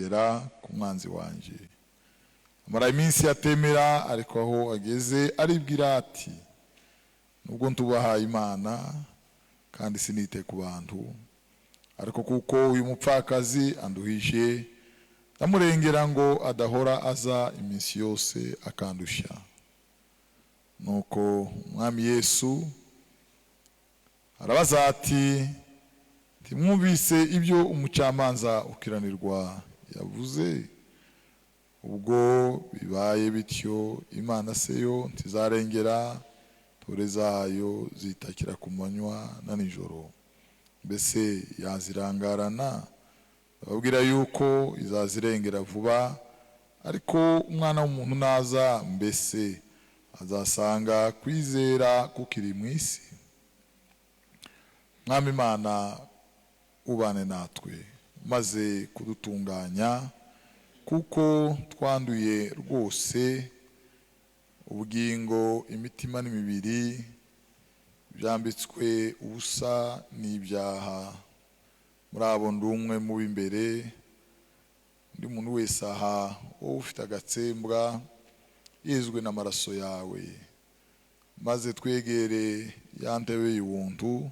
kurengera ku mwanzi wanje. Amara iminsi atemera, ariko aho ageze aribwira ati nubwo ntubaha Imana kandi sinite ku bantu, ariko kuko uyu mupfakazi anduhije ndamurengera ngo adahora aza iminsi yose akandusha. Nuko Umwami Yesu arabaza ati ntimwumvise ibyo umucamanza ukiranirwa yavuze? Ubwo bibaye bityo, Imana se yo ntizarengera tore zayo zitakira ku manywa na nijoro? Mbese yazirangarana? Babwira yuko izazirengera vuba. Ariko Umwana w'umuntu naza, mbese azasanga kwizera kukiri mu isi? Mwami Imana, ubane natwe maze kudutunganya, kuko twanduye rwose ubugingo, imitima n'imibiri byambitswe ubusa n'ibyaha. Muri abo ndi umwe mu b'imbere, undi muntu wese aha wowe ufite agatsembwa yezwe n'amaraso yawe, maze twegere ya ntebe y'ubuntu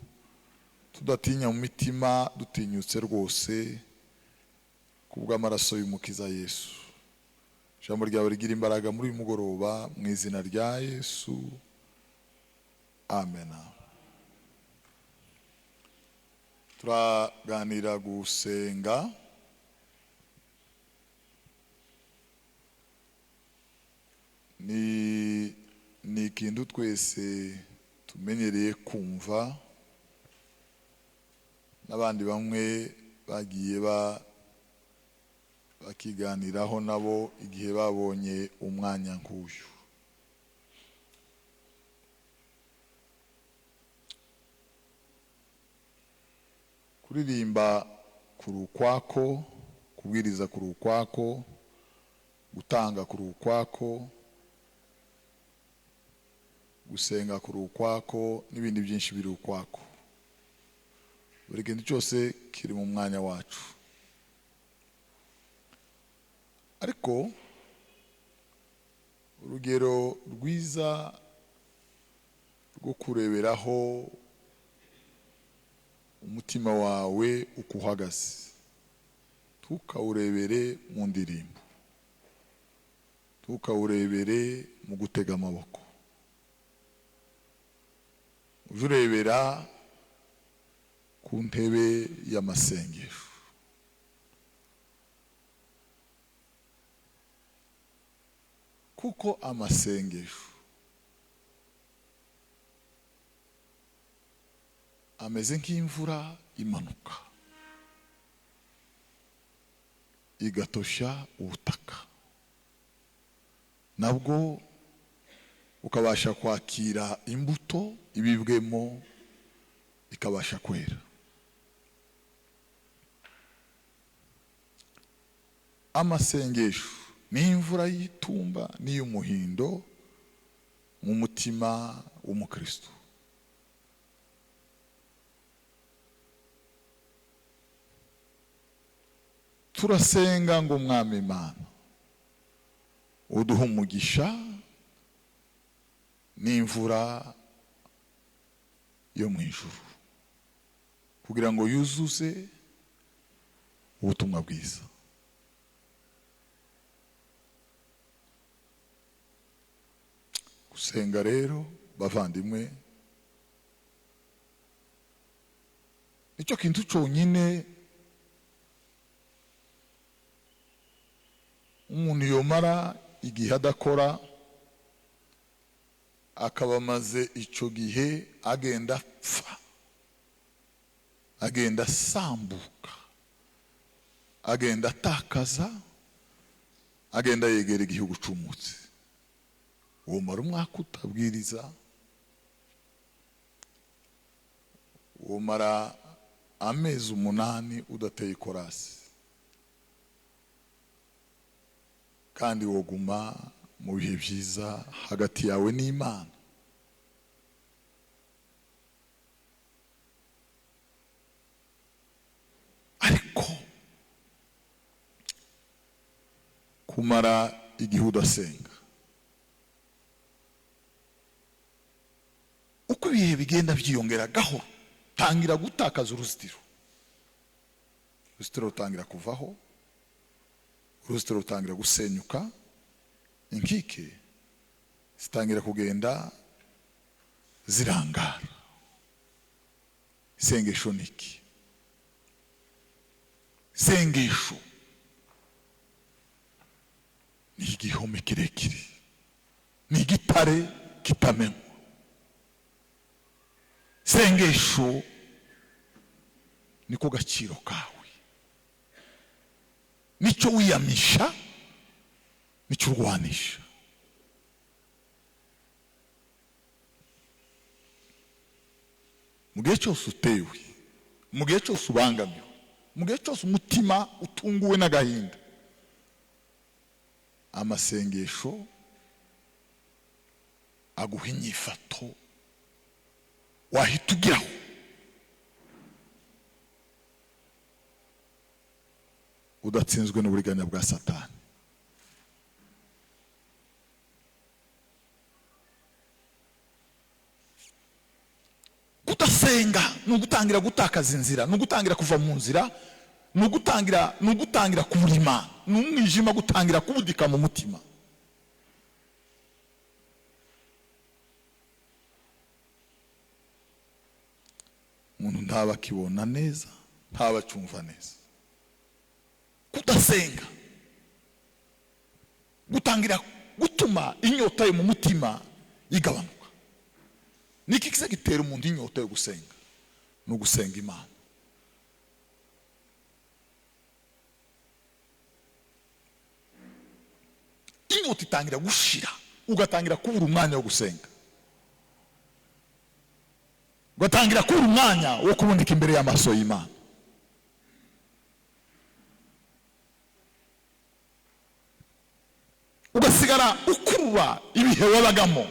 tudatinya mu mitima, dutinyutse rwose kubw'amaraso y'umukiza Yesu. Ijambo ryawe rigira imbaraga muri uyu mugoroba, mu izina rya Yesu, amen. Turaganira gusenga. Ni ikintu twese tumenyereye kumva, n'abandi bamwe bagiye bakiganiraho nabo igihe babonye umwanya nk'uyu. Kuririmba kuri ukwako, kubwiriza kuri ukwako, gutanga kuri ukwako, gusenga kuri ukwako, n'ibindi byinshi biri ukwako. Buri kintu cyose kiri mu mwanya wacu. Ariko urugero rwiza rwo kureberaho umutima wawe uko uhagaze, tukawurebere mu ndirimbo, tukawurebere mu gutega amaboko, uje urebera ku ntebe y'amasengesho. Kuko amasengesho ameze nk'imvura imanuka igatosha ubutaka, nabwo ukabasha kwakira imbuto ibibwemo ikabasha kwera. Amasengesho ni imvura y'itumba n'iy'umuhindo mu mutima w'umukristo. Turasenga ngo Mwami Imana uduhe umugisha n'imvura yo mu ijuru, kugira ngo yuzuze ubutumwa bwiza. Gusenga rero bavandimwe, nicyo kintu cyonyine umuntu yomara igihe adakora, akaba amaze icyo gihe agenda apfa, agenda asambuka, agenda atakaza, agenda yegera igihugu cyumutse. Womara umwaka utabwiriza, womara amezi 8 udateye korasi, kandi woguma mu bihe byiza hagati yawe n'Imana. Ariko kumara igihe udasenga. Uko ibihe bigenda byiyongera gahoro, tangira gutakaza uruzitiro. Uruzitiro rutangira kuvaho, uruzitiro rutangira gusenyuka, inkike zitangira kugenda zirangara. Isengesho niki? Isengesho ni igihome kirekire, ni igitare kitamenwa. Isengesho niko gaciro kawe, nicyo wiyamisha, nicyo urwanisha. Mu gihe cyose utewe, mu gihe cyose ubangamiwe, mu gihe cyose umutima utunguwe n'agahinda, amasengesho aguha inyifato wahita ugeraho. Udatsinzwe n'uburiganya bwa Satani. Kudasenga ni ugutangira gutakaza inzira, ni ugutangira kuva mu nzira, ni ugutangira kuburima, ni umwijima gutangira kubudika mu mutima. Umuntu ntaba akibona neza, ntaba acumva neza. Kudasenga gutangira gutuma inyota yo mu mutima igabanuka. Niki kiza gitera umuntu inyota yo gusenga? No gusenga Imana. Inyota itangira gushira, ugatangira kubura umwanya wo gusenga, ugatangira kubura umwanya wo kuboneka imbere y'amaso y'Imana. Ugasigara ukurura ibihe wabagamo,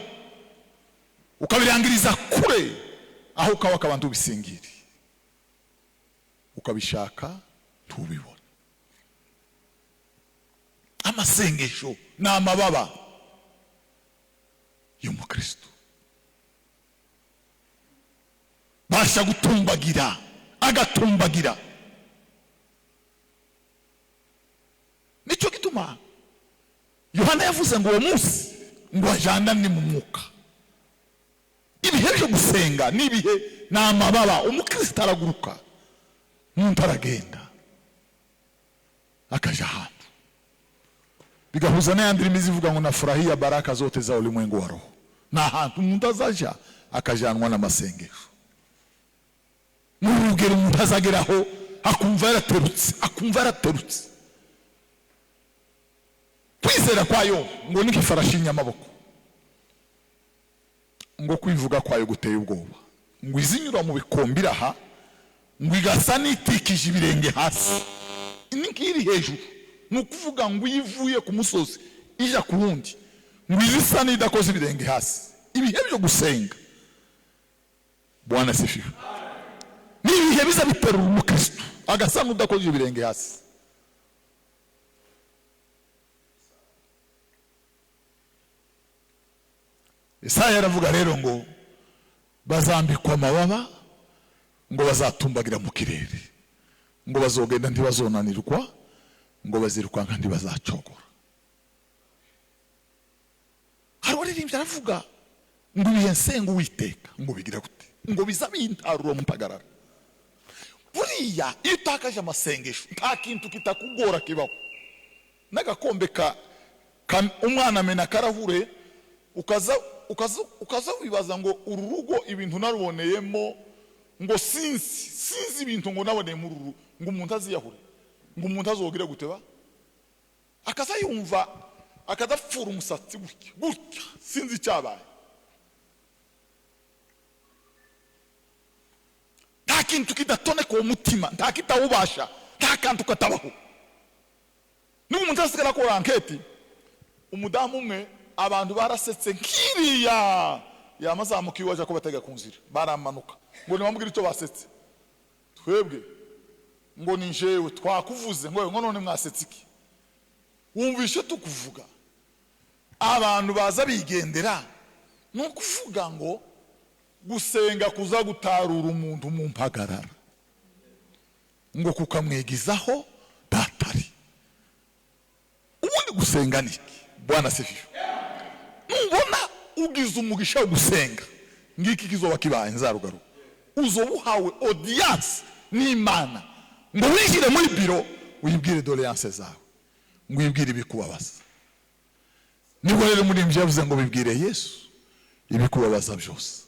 ukabirangiriza kure, aho ukaba abantu ubisingiri, ukabishaka ntubibona. Amasengesho ni amababa y'umukristo. Basha gutumbagira, agatumbagira. Nicyo gituma Yohana yavuze ngo uwo munsi ngo ajandane mu mwuka. Ibihe byo gusenga ni ibihe ni amababa. Umukristo araguruka, umuntu aragenda akaja ahantu, bigahuza n'ayandi ndimi zivuga ngo nafurahia baraka zote za ulimwengu wa roho. Ni ahantu umuntu azaja akajanwa n'amasengesho. Mu rugero umuntu azageraho akumva yaraterutse. Kwizera kwayo ngo ni nk'ifarashi y'amaboko, ngo kwivuga kwayo guteye ubwoba, ngo izinyura mu bikombira aha, ngo igasa n'itikije ibirenge hasi. Ni nk'iri hejuru, ni ukuvuga ngo ivuye ku musozi ija ku wundi, ngo izisa n'idakoze ibirenge hasi. Ibihe byo gusenga, Bwana asifiwe, ni ibihe biza biterura umukristo agasa n'udakoze ibirenge hasi. Isaya yaravuga rero ngo bazambikwa amababa, ngo bazatumbagira mu kirere, ngo bazogenda ntibazonanirwa, ngo bazirukanka ntibazacogora. Hari waririmbye aravuga ngo ibihe nsenga Uwiteka ngo bigira gute, ngo biza bintarura mu mpagarara. Buriya iyo utakaje amasengesho nta kintu kitakugora kibaho. N'agakombe umwana amena karahure, ukaza wibaza ngo uru rugo ibintu naruboneyemo, ngo sinzi ibintu ngo naboneye mu ruru, ngo umuntu aziyahure, ngo umuntu azogire guteba, akaza yumva akadapfura umusatsi gutya sinzi icyabaye. Nta kintu kidatoneka uwo mutima, nta kitawubasha, nta kantu katabaho. N'ubu umuntu asigara akora anketi, umudamu umwe abantu barasetse nkiriya yamazamuka iwaje ko batega ku nzira, baramanuka ngo nibamubwira icyo basetse. Twebwe ngo ni jewe twakuvuze ngo none mwasetse iki? wumvishe tukuvuga abantu baza bigendera no kuvuga ngo gusenga kuza gutarura umuntu mu mpagarara ngo kukamwegizaho datari. Ubundi gusenga niki? Bwana sifiwe. Nubona ugize umugisha wo gusenga ngiki kizoba kibaye nzarugaruka, uzobuhawe audience n'Imana ngo wishyire muri biro uyibwire doléance zawe, ngo uyibwire ibikubabaza. Nibwo rero muri mbye yavuze ngo bibwire Yesu ibikubabaza byose.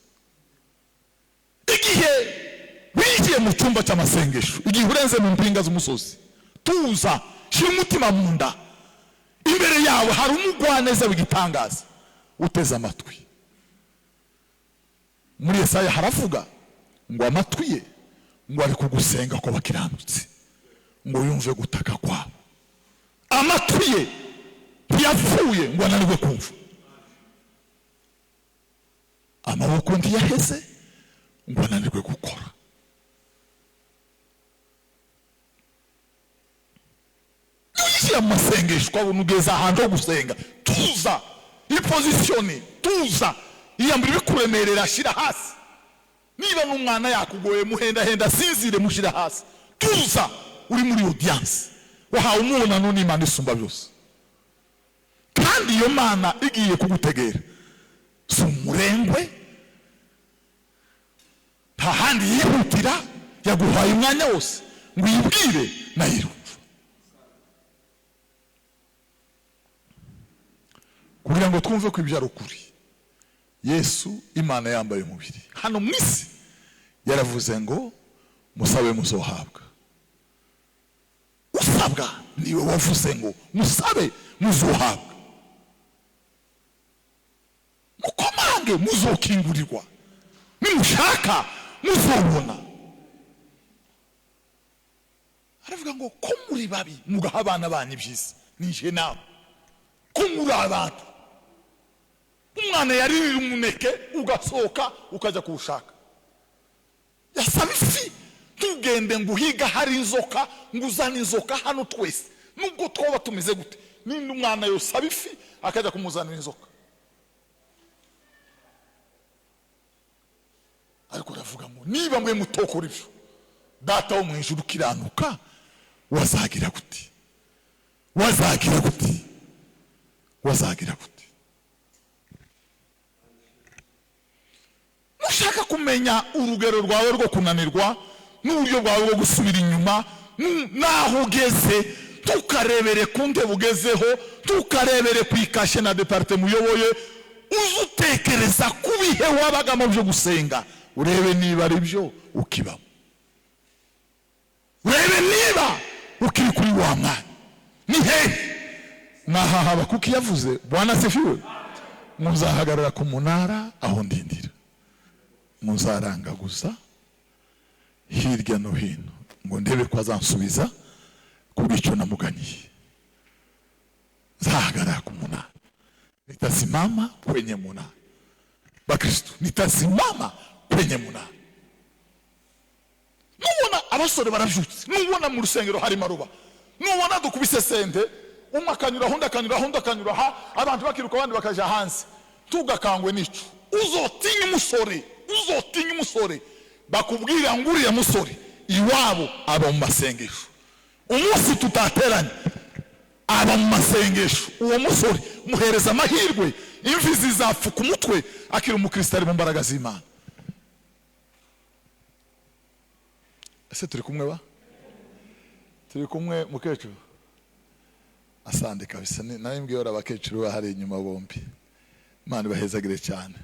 Igihe wigiye mu cyumba cy'amasengesho, igihe urenze mu mpinga z'umusozi, tuza shira umutima mu nda, imbere yawe hari umugwaneza w'igitangaza, uteze amatwi. Muri Yesaya haravuga ngo amatwi ye ngo ari kugusenga ko bakiranutse, ngo yumve gutaka kwabo. Amatwi ye ntiyapfuye ngo ananirwe kumva, amaboko ntiyaheze ngo ananirwe gukora. Yishyira mu masengesho ukabona ugeze ahantu ho gusenga, tuza ipozisiyone, tuza iyambura ibikuremerera, shyira hasi. Niba n'umwana yakugoye muhenda sinzire mushyira hasi. Tuza uri muri audience, wahawe umubonano n'Imana isumba byose. Kandi iyo Mana igiye kugutegera si umurengwe, nta handi yihutira, yaguhaye umwanya wose ngo uyibwire nayirumva. Kugira ngo twumve ko ibyo ari ukuri, Yesu Imana yambaye umubiri hano mu isi yaravuze ngo musabe muzohabwa. Usabwa niwe wavuze ngo musabe muzohabwa, mukomange muzokingurirwa, nimushaka muzobona. Aravuga ngo ko muri babi mugaha abana banyu ibyiza, nije nawe ko muri abantu. Umwana yaririra umuneke ugasohoka ukajya kuwushaka, yasaba ifi, tugende ngo uhiga hari inzoka, ngo uzane inzoka hano twese nubwo twoba tumeze gute. Ninde umwana yosaba ifi akajya kumuzanira inzoka? Ariko uravuga ngo niba mwe mutokora ibyo, data wo mu ijuru ukiranuka, wazagira gute? Wazagira gute? Wazagira gute? Nushaka kumenya urugero rwawe rwo kunanirwa n'uburyo bwawe bwo gusubira inyuma, naho ugeze, tukarebere ku ntebe ugezeho, tukarebere ku ikashe na departement uyoboye, uzutekereza ku bihe wabagamo byo gusenga, urebe niba ari byo ukibamo, urebe niba ukiri kuri wa mwanya. Ni hehe? Naha Habakuki yavuze, Bwana sifiwe, muzahagarara ku munara aho ndindira, muzarangaguza hirya no hino ngo ndebe ko azansubiza kubw'icyo namuganiye. Zahagarara ku munara, nitasimama kwenye munara. Bakristo, nitasimama kwenye munara. Nubona abasore barabyutse, nubona mu rusengero hari maruba, nubona dukubise sente, umwe akanyura ha, abantu bakiruka abandi bakaja hanze, tugakangwe n'ico. Uzotinye umusore bakubwira ngo uriya musore iwabo aba mu masengesho. Umunsi tutateranye aba mu masengesho, uwo musore muhereza amahirwe, imvi zizapfuka umutwe, akiri umukristo ari mu mbaraga z'Imana. Ese turi kumwe ba? Turi kumwe mukecuru? Asante kabisa, nawe mbwiye abakecuru bahari inyuma bombi, Imana ibahezagire cyane.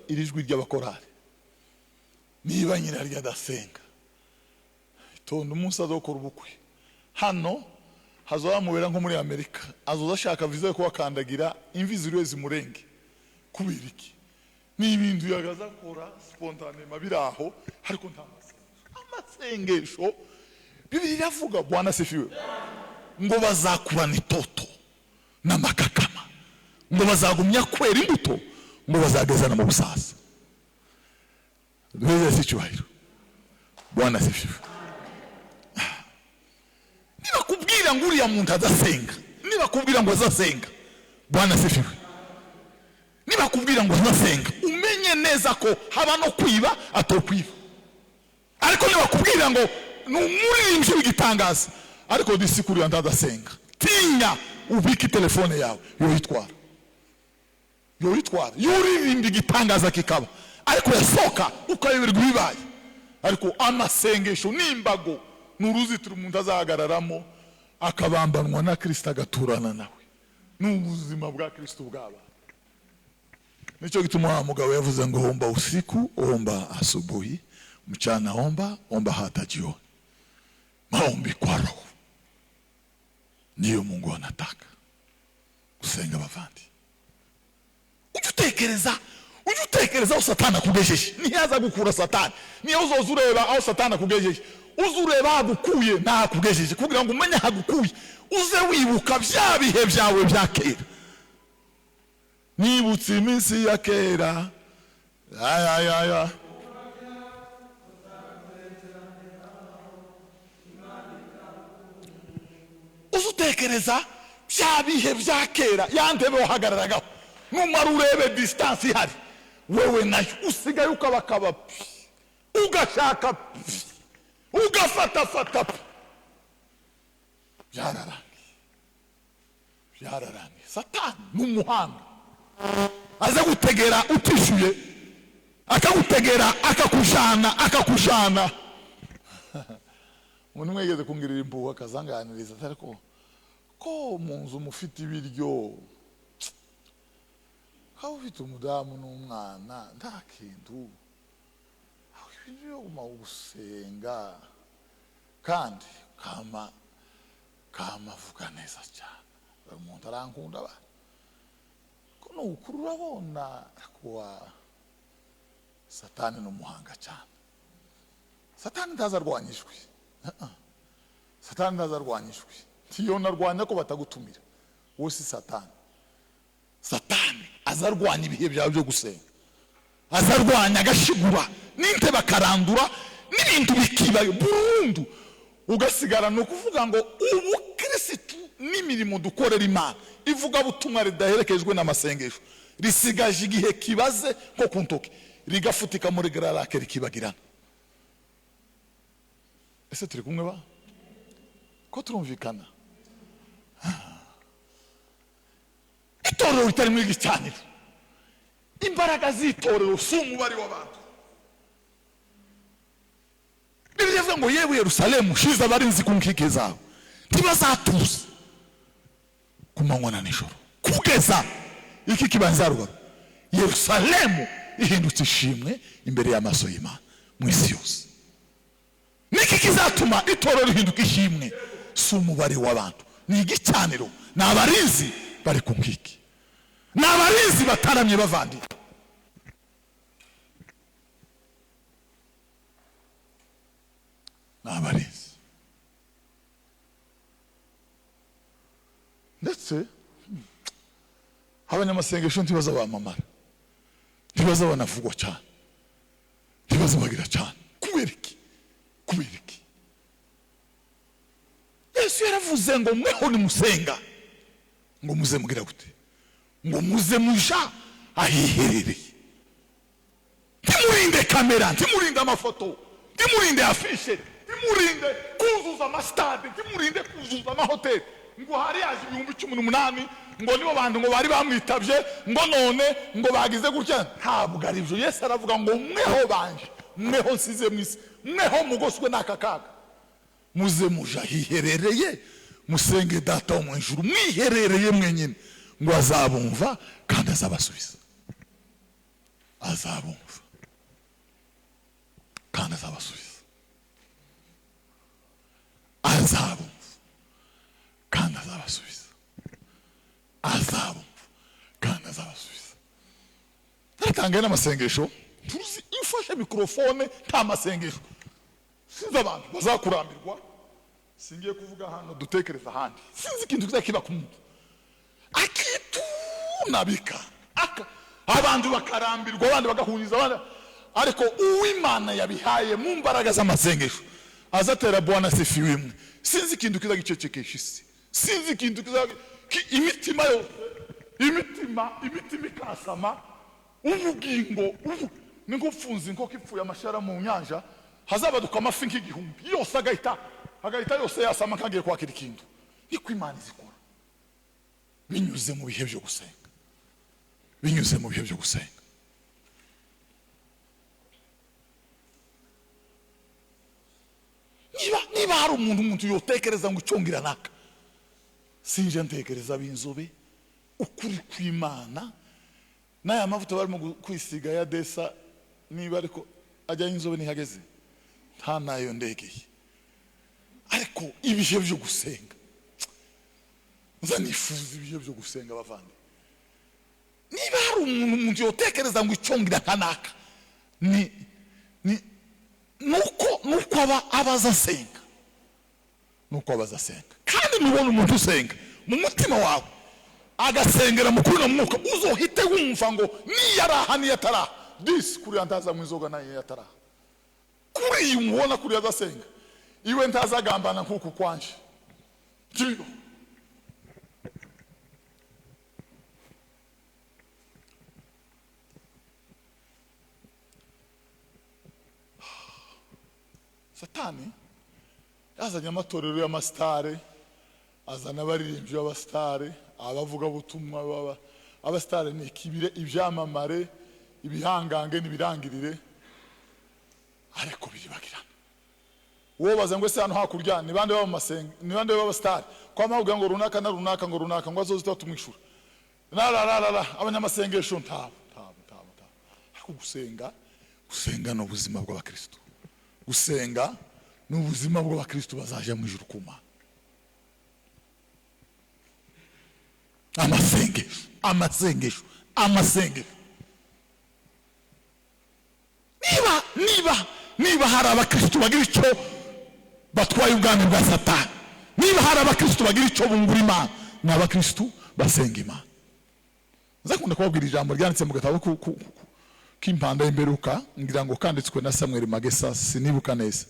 Irijwi ry'abakorari niba nyina ryadasenga, itonde umunsi azokora ubukwe hano, hazamubera nko muri Amerika, azoza ashaka viza yo kubakandagira, imvi ziriwe zimurenge. Kubera iki? Ni ibintu yagaza kora spontanément biraho, ariko nta amasengesho. Bibiliya iravuga, Bwana sifiwe, ngo bazakurana itoto n'amakakama, ngo bazagumya kwera imbuto, ngo bazagezana mu busaza. duheze icyubahiro. Bwana asifiwe. Niba kubwira ngo uriya muntu adasenga, niba kubwira ngo azasenga, Bwana asifiwe. Niba kubwira ngo azasenga, umenye neza ko haba no kwiba atokwiba. Ariko niba kubwira ngo n'umuririmbyi w'igitangaza, ariko disikuri adasenga, tinya ubike telefone yawe yoyitwara. Yuririmba igitangaza kikaba, ariko yasoka ukayoberwa ibibaye. Ariko amasengesho n'imbago n'uruzitiro umuntu azahagararamo akabambanwa na Kristo agaturana nawe. N'ubuzima bwa Kristo bwaba. Nicho gituma wa mugabo yavuze ngo omba usiku, omba asubuhi, mchana omba hata jioni. Maombi kwa roho. Ndiyo Mungu anataka. Kusenga bavandi. Ujutekereza aho Satani akugejeje. Niyaza gukura Satani. Niyo uzozureba aho Satani akugejeje. Uzureba agukuye na akugejeje. Kugira ngo umenye agukuye. Uze wibuka bya bihe byawe bya kera. Nibutse iminsi ya kera. Ya. Uzutekereza bya bihe bya kera. Yandebe wahagararagaho. Numara urebe distance ihari, wewe nayo usigaye ukabakaba, ugashaka, ugafata. Byararangiye. Satani n'umuhanga aza gutegera utishuye, akagutegera akakujana. Umuntu mwegeze kungirira impuhwe akazanganiriza, ariko ko mu nzu mufite ibiryo, aho ufite umudamu n'umwana nta kintu, aho ibiryo uguma gusenga kandi kama vuga neza cyane. Umuntu arankunda ba ko n'ukuri urabona kuwa Satani n'umuhanga cyane. Satani ntazarwanyishwe. Satani ntazarwanyishwe. Tiyo narwanya ko batagutumira. Wowe si Satani. Satani azarwanya ibihe byawe byo gusenga. Azarwanya agashigura n'inte bakarandura n'ibintu bikibayo burundu. Ugasigara no kuvuga ngo ubu Kristo n'imirimo dukorera Imana ivuga butumwa ridaherekejwe n'amasengesho risigaje igihe kibaze nko kuntoke rigafutika muri gararake rikibagirana. Ese turi kumwe ba? Ko turumvikana? Itorero ritari muri gicaniro. Imbaraga z'itorero sumubari w'abantu. Bibiliya ivuga ngo yewe Yerusalemu shiza abarinzi ku nkike zawe ntibazatuza ku manywa na nijoro kugeza iki kibanza ruguru. Yerusalemu ihindutse ishimwe imbere y'amaso y'Imana mu isi yose. Niki kizatuma itorero rihinduka ishimwe? Sumubari w'abantu, ni igicaniro, ni abarinzi bari ku nkike, ni abarinzi bataramye bavandi. N'abarinzi ndetse abanyamasengesho ntibaza bamamara, ntibaza banavugwa cyane, ntibaza bagira cyane. Kubera iki? Yesu yaravuze ngo mweho nimusenga ngo muze mugira gute? Ngo muze muja ahiherereye. Ntimurinde kamera, ntimurinde amafoto, ntimurinde afishe, ntimurinde kuzuza amastade, ntimurinde kuzuza amahoteli. Ngo hari yaje 18,000 ngo nibo bantu ngo bari bamwitabye ngo none ngo bagize gutya. Ntabwo ari byo. Yesu aravuga ngo mweho banje, mweho nsize mwisi, mweho mugoswe n'akakaga, muze muja hiherereye musenge Data wo mu ijuru mwiherereye mwenyine. Ngo azabumva kandi azabasubiza. Azabumva kandi azabasubiza. Azabumva kandi azabasubiza. Azabumva kandi azabasubiza. Natanga n'amasengesho. Tuzi ifashe mikrofone nta masengesho. Sinzi abantu bazakurambirwa. Singiye kuvuga hano dutekereza ahandi. Sinzi ikintu kizakiba ku muntu. Akitunabika. Abantu bakarambirwa, abandi bagahunyiza, abandi ariko uw'Imana yabihaye mu mbaraga z'amasengesho azatera Bwana sifiwe. Sinzi ikintu kizagicecekesha isi, sinzi ikintu imitima yose, imitima ikasama, ubugingo ni nk'ufunze inkoko ipfuye amashara mu nyanja, hazabaduka amafi nk'igihumbi yose agahita yose yasama nkagiye kwakira ikintu. Niko Imana izikora binyuze mu bihe byo gusenga, binyuze mu bihe byo gusenga. Niba hari umuntu yotekereza ngo icyongira naka, sinje ntekereza b'inzobe ukuri kw'Imana n'aya mavuta barimo kwisiga ya desa, niba ariko ajya y'inzobe nihageze nta nayo ndegeye. Ariko ibihe byo gusenga, nza nifuza ibihe byo gusenga bavandi. Niba hari umuntu yotekereza ngo icyongira naka, nuko abazasenga, nuko abazasenga. Kandi nubona umuntu usenga mu mutima wawe agasengera mu kuri no mwuka, uzohite wumva ngo niyaraha niyataraha disi kuri antaza mu izoga naye yataraha. Kuri umubona kuri azasenga iwe ntazagambana nkuko kwanje. Jiyo Satani yazanye amatorero y'amasitare, azana abaririmbyi b'abasitare, abavuga butumwa abasitare ni kibire, ibyamamare, ibihangange n'ibirangirire, ariko biribagirana. Uwo baza ngo ese hano hakurya ni bande b'amasenga, ni bande b'abasitare, kwa mavuga ngo runaka na runaka ngo runaka ngo azoze tumwishura. Abanyamasengesho ntabo. Ariko gusenga no buzima bw'abakristo. Gusenga n'ubuzima bw'abakristo bazaje mu ijuru kuma. Amasengesho. Niba hari abakristo bagira icyo batwaye ubwami bwa Satani, niba hari abakristo bagira icyo bungura Imana, ni abakristo basenga Imana. Nzakunda kubabwira ijambo ryanditse mu gatabo k'impanda y'imperuka, ngira ngo kanditswe na Samuel Magesa, sinibuka neza.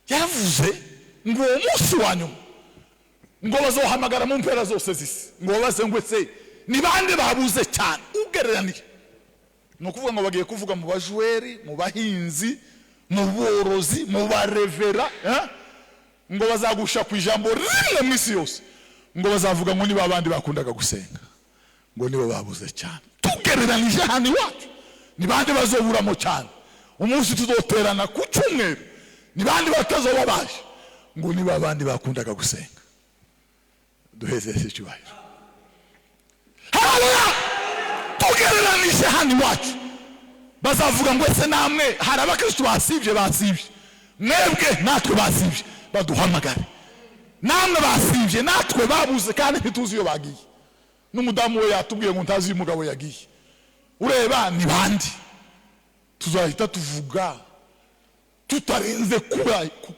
Yaravuze ngo uwo munsi wa nyuma ngo bazohamagara mu mpera zose zisi, ngo babaze ngo ese ni bande babuze cyane ugereraniye. No kuvuga ngo bagiye kuvuga mu bajuweri, mu bahinzi, mu borozi, mu barevera, ngo bazagusha ku ijambo rimwe mu isi yose, ngo bazavuga ngo niba abandi bakundaga gusenga, ngo niba babuze cyane. Tugereranije hano iwacu ni bande bazoburamo cyane. Umunsi tuzoterana ku cyumweru ni bande batazoba baje, ngo niba abandi bakundaga gusenga. Duhezeze cyubahiro. Haleluya. Tugereranije hano iwacu bazavuga ngo ese namwe hari abakristo basibye, mwebwe natwe basibye, baduhamagare. Namwe basibye natwe babuze kandi ntituzi iyo bagiye. N'umudamu we yatubwiye ngo ntazi uyu mugabo yagiye. Ureba ni bandi tuzahita tuvuga, tutarenze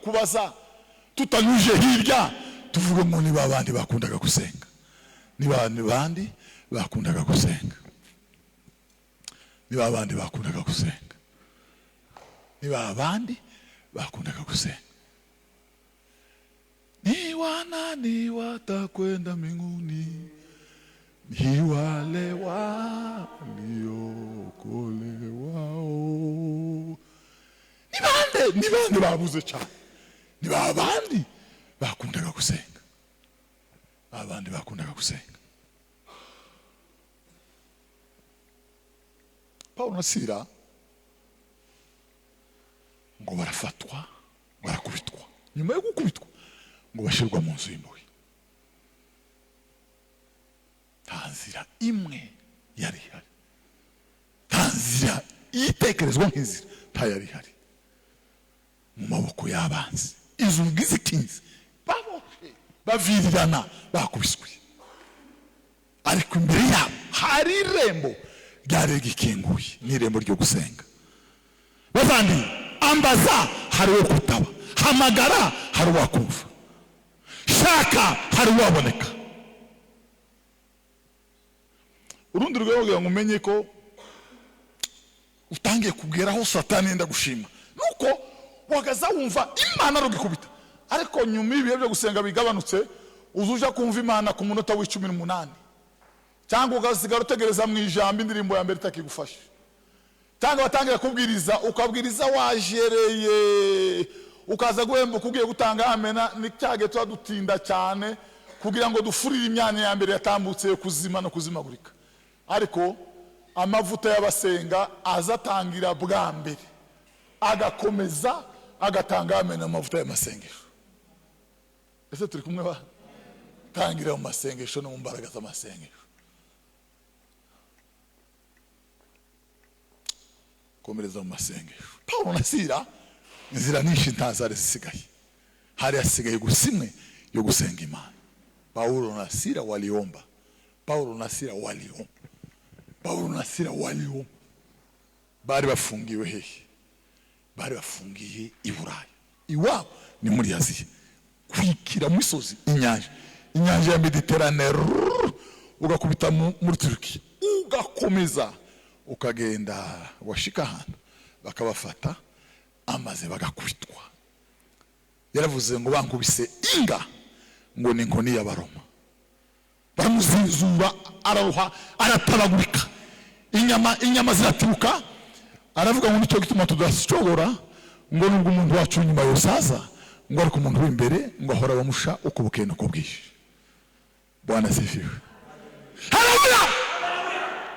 kubaza, tutanyuje hirya, tuvuge ngo niba abandi bakundaga gusenga, niba abandi bakundaga gusenga, niba abandi bakundaga gusenga, niba abandi bakundaga gusenga. Ni wanani watakwenda mbinguni, ni wale waliokolewao. Ni bande babuze cyane, ni abandi bakundaga gusenga, abandi bakundaga gusenga. Paulo na Sila ngo barafatwa, barakubitwa. Nyuma yo gukubitwa ngo bashirwa mu nzu y'imbohe. Tanzira imwe yari hari, tanzira itekerezwa nk'inzira ntayari hari, mu maboko y'abanzi. Inzugi zikinze, baboshe, bavirirana, bakubiswe. Ariko imbere yabo hari irembo ryari gikinguye, n'irembo ryo gusenga. Bavandi, ambaza hari uwo kutaba, hamagara hari uwakumva, shaka hari uwaboneka. Urundi rwego kugira ngo umenye ko utangiye kugeraho satani yenda gushima, nuko wagaza wumva Imana rugikubita. Ariko nyuma ibihe byo gusenga bigabanutse, uzuja kumva Imana ku munota w'18, cyangwa ugasigara utegereza mu ijambo indirimbo ya mbere itakigufasha, cyangwa watangira kubwiriza ukabwiriza wajereye, ukaza guhembuka ugiye gutanga amena. Ni cyage tuba dutinda cyane kugira ngo dufurire imyanya ya mbere yatambutse kuzima no kuzimagurika. Ariko amavuta y'abasenga azatangira bwa mbere, agakomeza agatanga amena amavuta y'amasengesho. Ese turi kumwe ba? Tangira mu masengesho no mu mbaraga z'amasengesho. Komereza mu masengesho. Paulo na Sila inzira nyinshi ntazari zisigaye, hari hasigaye gusimwe yo gusenga Imana. Paulo na Sila waliomba. Paulo na Sila waliomba. Paulo na Sila waliomba. Bari bafungiwe hehe? Bari bafungiye i Burayi. Iwabo ni muri Aziya, kwikira musozi inyanja ya Mediterane, ugakubita muri Turkiya, ugakomeza ukagenda washika hano bakabafata amaze bagakubitwa. Yaravuze ngo bankubise inga ngo ni inkoni y'Abaroma, baramuzizura araruha aratabagurika, inyama ziratibuka. Aravuga ngo nicyo gituma tudashobora ngo nubwo umuntu wacu nyuma yosaza ngo ariko umuntu w'imbere ngo ahora bamusha uko bukeye nuko bwije. Bwana sifiwe. Haleluya.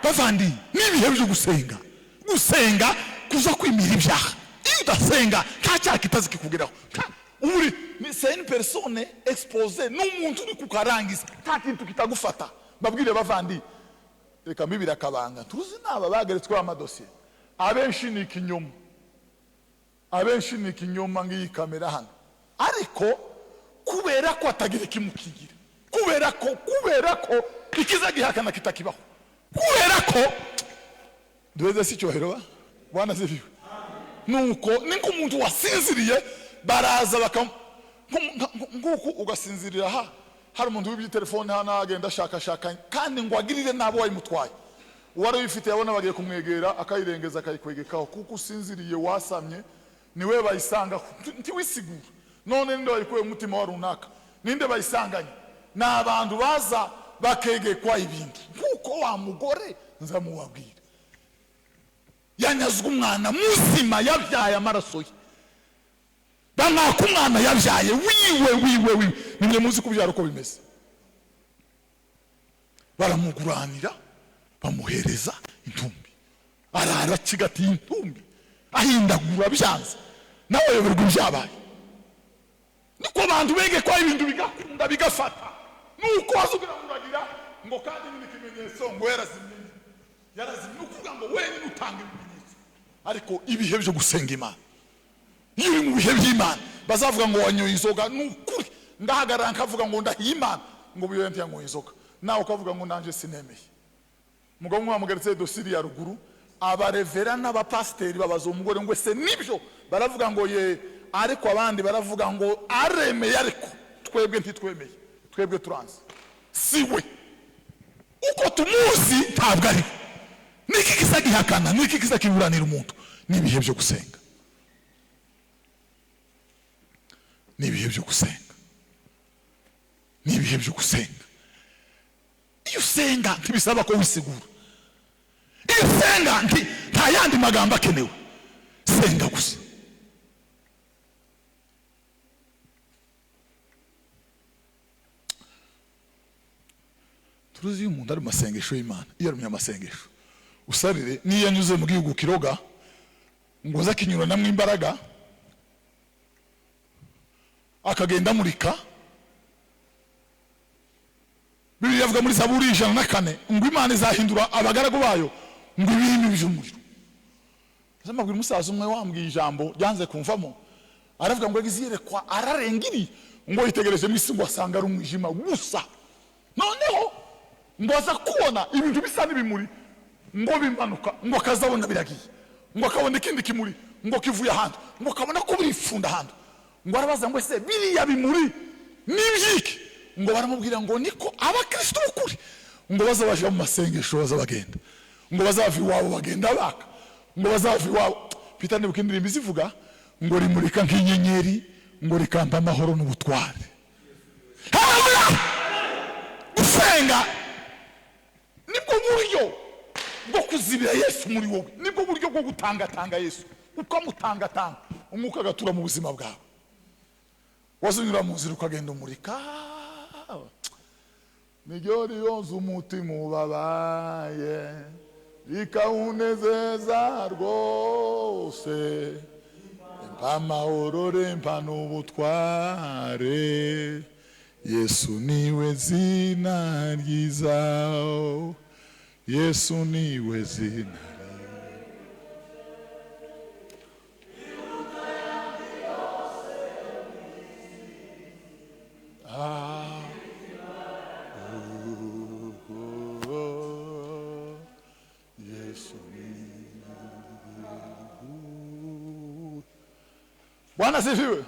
Bavandi nibihe byo gusenga kuza kwimira ibyaha. Iyo udasenga nta cyaha kitazikikugeraho. Uri ni une personne exposée n'umuntu uri kukarangiza nta kintu kitagufata. Babwire bavandi, reka mbibira kabanga tuzi naba bageretswe amadosiye. Abenshi ni ikinyoma ngiyi kamera hano, ariko kubera ko atagira kimukigira, kubera ko ikiza gihakana kitakibaho, kubera ko duweze si cyohero. Bwana ziviwe. Nuko ninko umuntu wasinziriye baraza nguko ugasinzirira hari umuntu w'ibyi telefone hano agenda ashaka kandi ngo agirire nabo wayimutwaye. Uwari wifite yabona bagiye kumwegera akayirengeza akayikwegekaho kuko usinziriye wasamye niwe bayisanga ntiwisigura. None ninde wayikuye umutima wa runaka, ninde bayisanganye? N'abantu baza bakegekwa ibindi. Kuko wa mugore nzamubabwira yanyazwe umwana muzima yabyaye amaraso ye, bamwaka umwana yabyaye wiwe. Nimwe muzi kubyara uko bimeze. Baramuguranira bamuhereza intumbi, arara kigati intumbi ahindagura byanze, nawe yoberwa ibyabaye. Niko abantu bege kwa ibintu bigakunda bigafata, nuko wazugira muragira ngo kandi ni kimenyetso ngo yarazimye ukuvuga ngo wenyine utanga ibimenyetso. Ariko ibihe byo gusenga Imana, iyo uri mu bihe by'Imana bazavuga ngo wanyoye inzoga, nukuri ndahagarara nkavuga ngo ndahiye Imana ngo biyo yanyoye inzoga, nawe ukavuga ngo nanje sinemeye. Mugabo mwamugeretse dosiri ya ruguru, abarevera n'abapasteri babaza umugore ngo ese nibyo, baravuga ngo ye, ariko abandi baravuga ngo aremeye, ariko twebwe ntitwemeye, twebwe turanze siwe uko tumuzi ntabwo ari. Niki kisa gihakana, niki kisa kiburanira umuntu? Nibihe byo gusenga, nibihe byo gusenga, nibihe byo gusenga. Iyo usenga ntibisaba ko wisigura. Iyo usenga nta yandi magambo akenewe, senga gusa. Turuzi umuntu ari masengesho y'Imana, iyo ari mu masengesho usarire niyo yanyuze mu gihugu kiroga ngo zakinyura namwe imbaraga akagenda murika. Bibiliya ivuga muri Zaburi 104 ngo Imana izahindura abagaragu bayo ngo ibintu by'umuriro. Zamabwira umusaza umwe wambwiye ijambo ryanze kumvamo, aravuga ngo agiziyerekwa ararengiri ngo yitegereje mwisi ngo asanga ari umwijima gusa. Noneho ngo aza kubona ibintu bisa n'ibimuri ngo bimanuka, ngo akazabona biragiye, ngo akabona ikindi kimuri ngo kivuye ahandi, ngo akabona ko birifunda ahandi. Ngo arabaza ngo ese biriya bimuri nibyiki? Ngo baramubwira ngo niko abakristo ukuri ngo bazabashira mu masengesho bazabagenda, ngo bazava iwabo bagenda baka, ngo bazava iwawe. Peter nibuka indirimbo izivuga ngo rimurika nk'inyenyeri, ngo rikampa amahoro n'ubutware. Gusenga nibwo buryo bwo kuzibira Yesu muri wowe, nibwo buryo bwo gutangatanga Yesu, ukamutangatanga umwuka agatura mu buzima bwawe. Wazunyura mu nzira ukagenda umurika, niryo riyonza umutima ubabaye, rikawunezeza rwose, mpa amahoro mpa n'ubutware, Yesu niwe zina ryiza, Yesu niwe zina. Bwana sifiwe.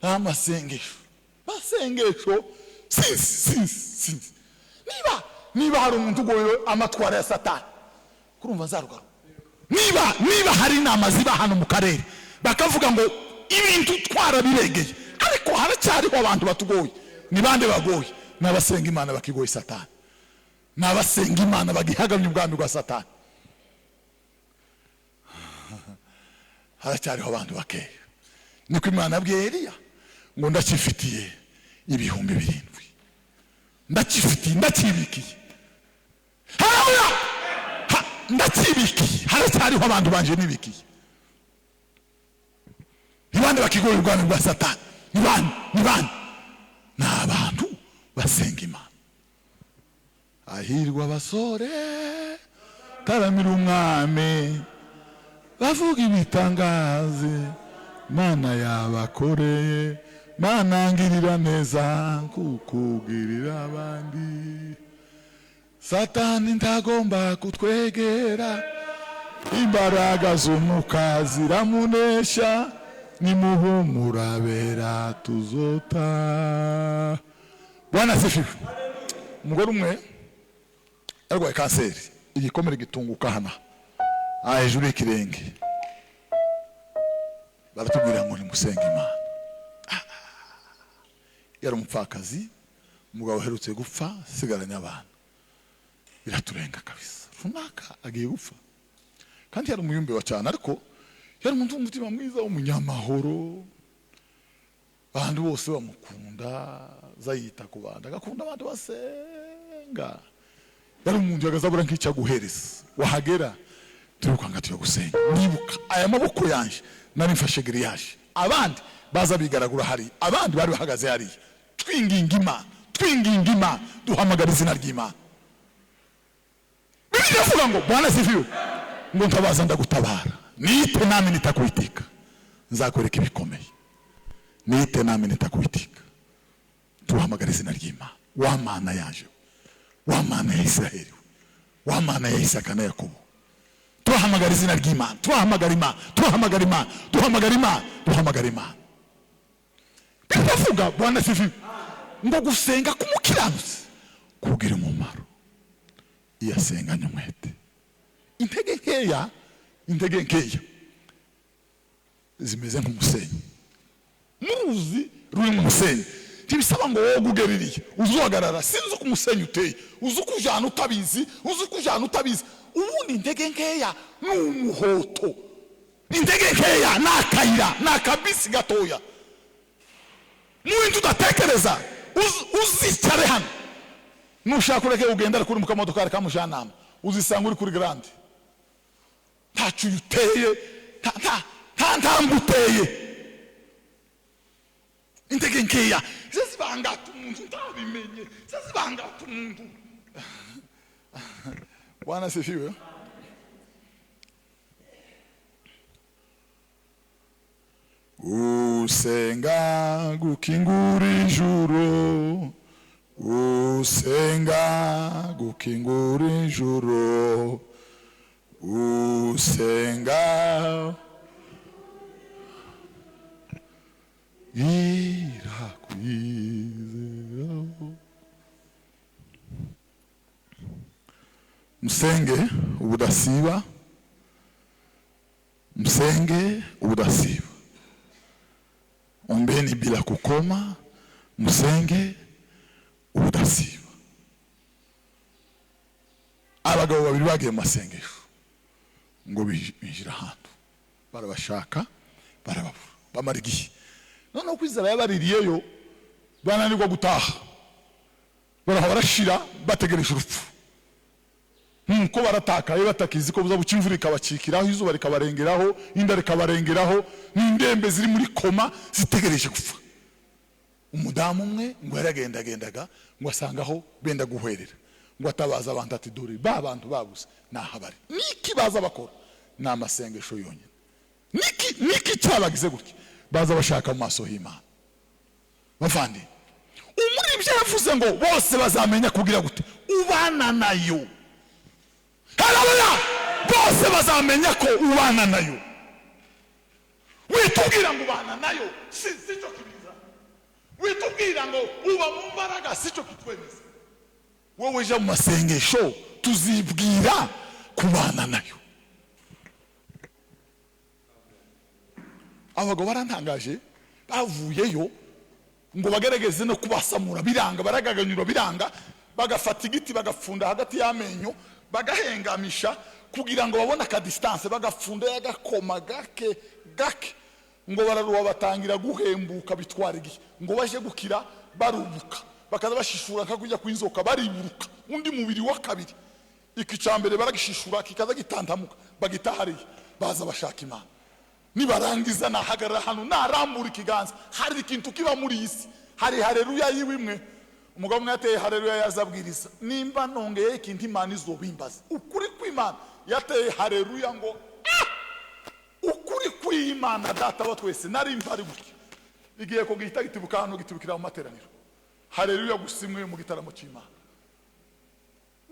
Namasengesho sinzi niba hari umuntu ugoye amatwara ya Satani kurumva nzarugaruka. Niba hari inama ziba hano mu karere bakavuga ngo ibintu twarabiregeye, ariko haracyariho abantu batugoye. Ni bande bagoye? N'abasenga Imana bakigoye Satani, n'abasenga Imana bagihagamye ubwami bwa Satani. Haracyariho abantu bakeya. Niko Imana yabwiye Eliya ngo ndakifitiye ibihumbi 7, ndakibikiye. Haleluya! Ndakibikiye. Haracyariho abantu banje nibikiye. Nibande bakigoye ubwami bwa Satani? Nibande? N'abantu basenga Imana. Ahirwa abasore taramira umwami, bavuga ibitangaze Mana yabakoreye, Mana ngirira neza kukugirira abandi. Satani ntagomba kutwegera, imbaraga z'umwuka ziramunesha, nimuhumura bera tuzota. Bwana sifiwe. Umugore umwe yarwaye kanseri, igikomere gitunguka hana hejuru y'ikirenge. Baratubwira ngo nimusenga Imana. Yari umupfakazi, umugabo uherutse gupfa, sigaranye abana. Biraturenga kabisa. Runaka agiye gupfa, kandi yari umuyumbe wa cyane, ariko yari umuntu w'umutima mwiza w'umunyamahoro. Abantu bose bamukunda, zayita ku bandi, agakunda abantu basenga. Yari umuntu yagazabura nk'icyo guhereza. Wahagera turukanga tuyo gusenga. Nibuka aya maboko yanje nari mfashe griyaje, abandi baza bigaragura hari, abandi bari bahagaze hari. Twinginga Imana, duhamagara izina ry'Imana. Bibiliya ivuga ngo Bwana sifiwe, ngo ntabaza ndagutabara, nite nami nitakwitika, nzakwereka ibikomeye. Nite nami nitakwitika. Duhamagara izina ry'Imana. Wa Mana yaje, wa Mana ya Israeli, wa Mana ya Isaka na Yakobo. Tuhamagara izina ry'Imana, tuhamagara Imana. Biravuga Bwana sifiwe ngo gusenga kumukiranutse kugira umumaro iyo asenganye umwete. Intege nkeya zimeze nk'umusenyi. Muruzi ruri mu musenyi, ntibisaba ngo wowe ugeririye uzuhagarara. Sinzi uko umusenyi uteye, uzi kujana utabizi. Ubundi intege nkeya ni umuhoto, intege nkeya ni akayira, ni akabisi gatoya. Mwintu udatekereza uzicare hano, nushaka ureke ugendera kuri mukamodoka kamujanama, uzisanga uri kuri grande. Ntacu uteye, nta ntambu uteye. Intege nkeya zizibangata umuntu ntabimenye, zizibangata umuntu. Bwana sifiwe. Usenga gukingura ijuru, usenga gukingura ijuru, usenga irakwizera. musenge ubudasiba, msenge ubudasiba, ombeni bila kukoma, musenge ubudasiba. Abagabo babiri bagiye mu masengesho ngo binjira ahantu, barabashaka barababura, bamara igihe. Noneho kwizera yabaririyeyo, bananirwa gutaha, barashira bategereje urupfu. Nkuko baratakaye batakizi ko buza buca imvura ikabacikiraho, izuba rikabarengeraho, inda rikabarengeraho, n'indembe ziri muri koma zitegereje gupfa. Umudamu umwe ngo yaragendagendaga ngo asangaho benda guhwerera, ngo atabaza abantu ati dore ba bantu babuze nahabari. Niki baza bakora? Ni amasengesho yonyine. Niki cyabagize gutya? Baza bashaka mu maso y'Imana. Bavandi, umuribyi yavuze ngo bose bazamenya kugira gute? Ubana nayo. Haleluya! Bose bazamenya ko ubana nayo. Witubwira ngo ubana nayo sico kibiza. Witubwira ngo uba mu mbaraga sico kitwemeza. Wowe je mu masengesho tuzibwira kubana nayo. Abagabo barantangaje, bavuyeyo ngo bagerageze no kubasamura biranga, baragaganyura biranga, bagafata igiti bagafunda hagati y'amenyo, bagahengamisha kugira ngo babone ka distance, bagafunda yagakoma gake ngo bararuwa batangira guhembuka bitwara igihe, ngo baje gukira barubuka, bakaza bashishura kakujya kwinzoka bariburuka, undi mubiri wa kabiri ikicambere baragishishura kikaza gitantamuka, bagitahariye baza bashaka Imana. Nibarangiza nahagarara hano narambura ikiganza, hari ikintu kiba muri isi, hari haleluya yiwimwe. Umugabo umwe yateye haleluya yazabwiriza, nimba nongeye ikintu Imana izobimbaza. Ukuri kw'Imana yateye haleluya ngo ukuri kw'Imana data wa twese nari mvari gutya. Igiye ko gihita gitibuka hano gitibukira mu materaniro. Haleluya gusimwe mu gitaramo cy'Imana.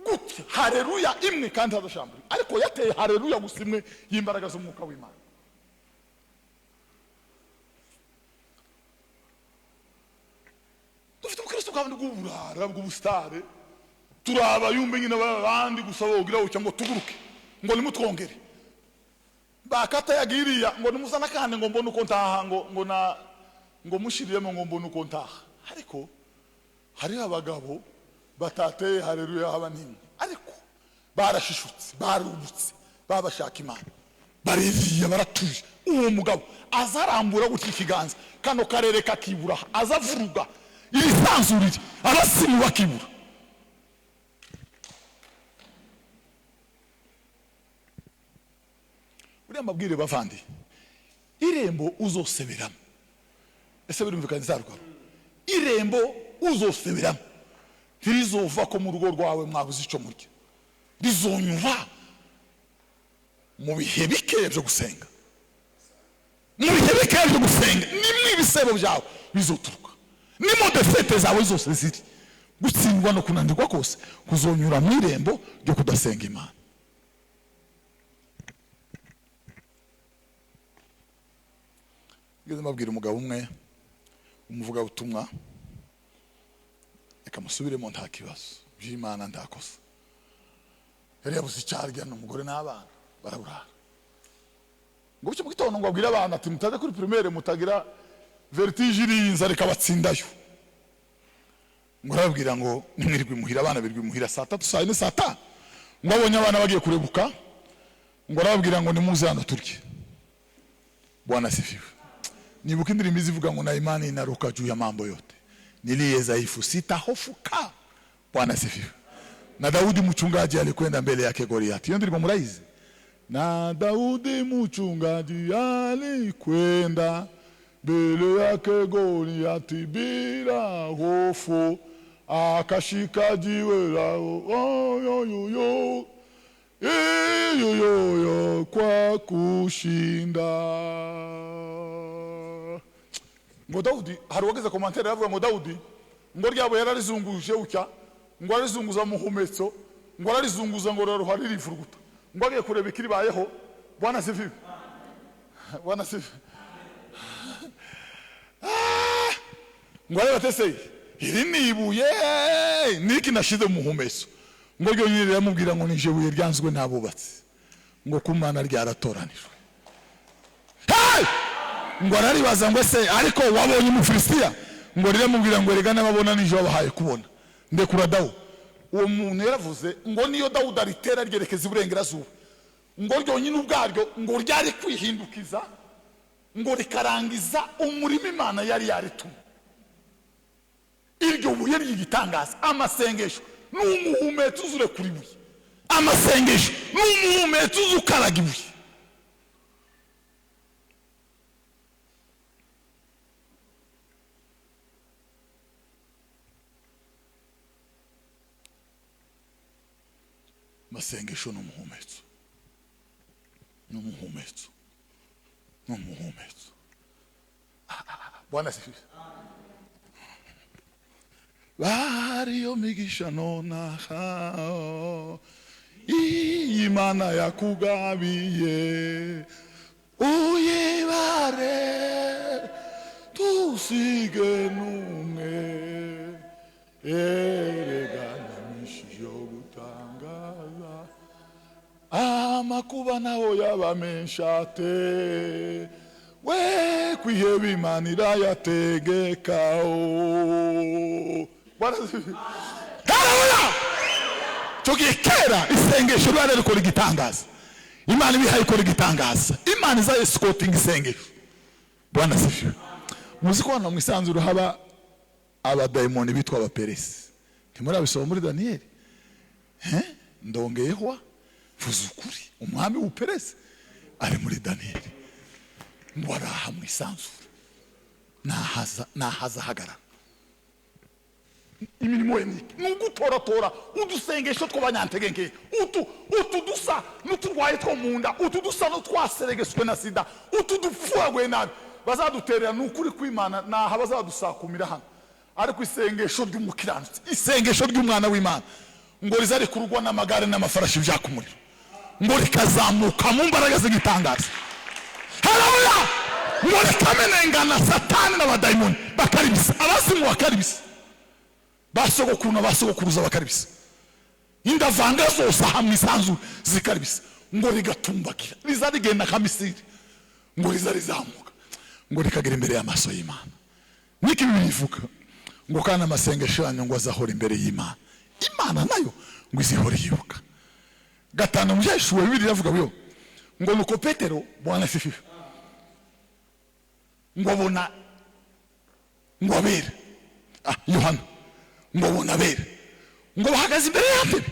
Gutya haleluya imwe kandi hadashambura, ariko yateye haleluya gusimwe y'imbaraga z'umwuka w'Imana. Dufite ubukristo kandi bw'uburara bw'ubustare, turaba yumbe nyine abandi gusaba ugira cyangwa tuguruke ngo nimutwongere, bakata yagiriya ngo nimuzana kandi ngo mbone uko ntaha, ngo mushiriremo ngo mbone uko ntaha. Ariko hari abagabo batateye haleluya haba nimwe, ariko barashishutse, barubutse, babashaka Imana, baririya baratuje. Uwo mugabo azarambura gutya ikiganza, kano karere kakibura, azavuruga irisanzurire, abasimu bakibura. Uriya mabwire bavandi, irembo uzoseberamo. Ese birumvikana zarwa? Irembo uzoseberamo ntirizova ko mu rugo rwawe mwabuze ico murya, rizonyuva mu bihe bike byo gusenga, mu bihe bike byo gusenga, nimwe ibisebo byawe bizoturuka, nimo defete zawe zose ziri, gutsindwa no kunanirwa kose kuzonyura mu irembo ryo kudasenga Imana. Ngeze mabwira umugabo umwe umuvuga ubutumwa, ekamusubiremo nta kibazo by'Imana ndakosa. Yari yabuze icyarya n'umugore n'abana barabura, ngo cyo mu gitondo ngo abwira abana ati mutaze kuri primaire mutagira vertige irinza reka batsindayo. Ngo arabwira ngo nimwirirwe muhira, abana birirwe muhira saa 3 saa 4 saa 5, ngo abonye abana bagiye kurebuka, ngo arabwira ngo nimuze hano turye. Bwana sifiwe. Nibuka indirimbo izivuga ngo na imani inaruka juu ya mambo yote, niliye dhaifu sitahofuka. Bwana sifiwe. Na Daudi mchungaji alikwenda mbele yake Goliathi. Hiyo ndirimbo mraizi. Na Daudi mchungaji alikwenda mbele yake Goliathi bila hofu, akashika jiwe lao yo kwa kushinda. Ngo Daudi haruwageza komantere yavuga ngo Daudi ngo ryabo yararizunguje ucya, ngo arizunguza muhumetso, ngo arizunguza ngo ruhari rivuruguta, ngo agiye kureba ikiri bayeho. Bwana sifiwe. Bwana sifiwe. Ngo abatese iri nibuye niki nashize muhumetso, ngo ryo nyine riramubwira ngo nije buye ryanzwe n'abubatsi ngo kumana ryaratoranijwe. Ngo araribaza ngo se ariko wabonye Umufilisitiya? Ngo riramubwira ngo rega n'ababona nije babahaye kubona ndekura Dawudi. Uwo muntu yaravuze ngo niyo Dawudi aritera ryerekeza iburengerazuba ngo ryo nyine ubwaryo ngo ryari kwihindukiza ngo rikarangiza umurimo Imana yari yaritumye. Iryo buye ry'igitangaza, amasengesho n'umuhumetso uzure kuri buye, amasengesho n'umuhumetso uzukaraga ibuye. Masengesho n'umuhumetso, n'umuhumetso, n'umuhumetso. Bwana sifiwe. Bariyo migisha nonaha Imana yakugabiye uyibare tusige numwe eregana mishiyo gutangaza amakuba naho yabameshate we kwiheba Imana irayategekao. Haleluya! Tugikera isengesho rwari rikora igitangaza. Imana ibihaye ikora igitangaza. Imana iza escorting isengesho. Bwana sifiwe. Muzi ko hano mwisanzuro haba abadayimoni bitwa abaperesi. Ntimurabisoma muri Daniel? Ndongeyeho vuza ukuri. Umwami w'uperesi ari muri Daniel. Mwaraha mwisanzuro. Nahaza hagara. Imirimo y'imiki nugutoratora udusengesho tw'abanyantegenge utu dusa n'uturwaye two munda utu dusa no twaseregeswe na sida utu dupfuagwe nabi bazaduterera n'ukuri kw'Imana naha bazadusakumira hano. Ariko isengesho ry'umukiranutsi, isengesho ry'umwana w'Imana ngo rizare kurugwa n'amagare n'amafarashi byakumuriro ngo rikazamuka mu mbaraga z'igitangaza. Haleluya! Ngo rikamenengana Satani n'abadayimoni bakaribisa, abasimu bakaribisa, basogokuru n'abasogokuruza bakaribisa, indavanga zose hamwe isanzu zikaribisa ngo rigatumbagira rizarigenda kamisiri ngo rizarizamuka ngo rikagera imbere y'amaso y'Imana. Niki bivuga ngo kana amasengesho yanyu ngo azahora imbere y'Imana. Imana nayo ngo izihora yibuka. Gatanu mu Yeshuwa Bibiliya iravuga byo ngo nuko Petero Bwana sifiwe ngo abona ngo abere Yohana ngo abona abere ngo bahagaze imbere y'intebe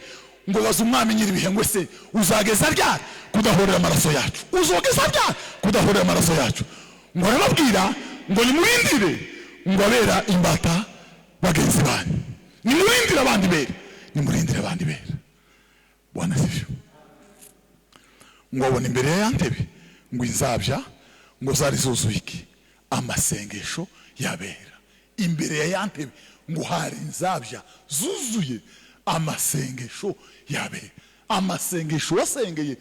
ngo baza umwami nyiribihe ngo se uzageza ryari kudahorera amaraso yacu, uzogeza ryari kudahorera amaraso yacu? Ngo arababwira ngo nimurindire ngo abera imbata bagenzi banyu, nimurindire abandi bere, nimurindire abandi bere. Bwana sifiwe. Ngo abona imbere y'intebe ngo inzabya ngo zari zuzuye iki? Amasengesho yabera. Imbere y'intebe ngo hari inzabya zuzuye amasengesho yabera. Amasengesho wasengeye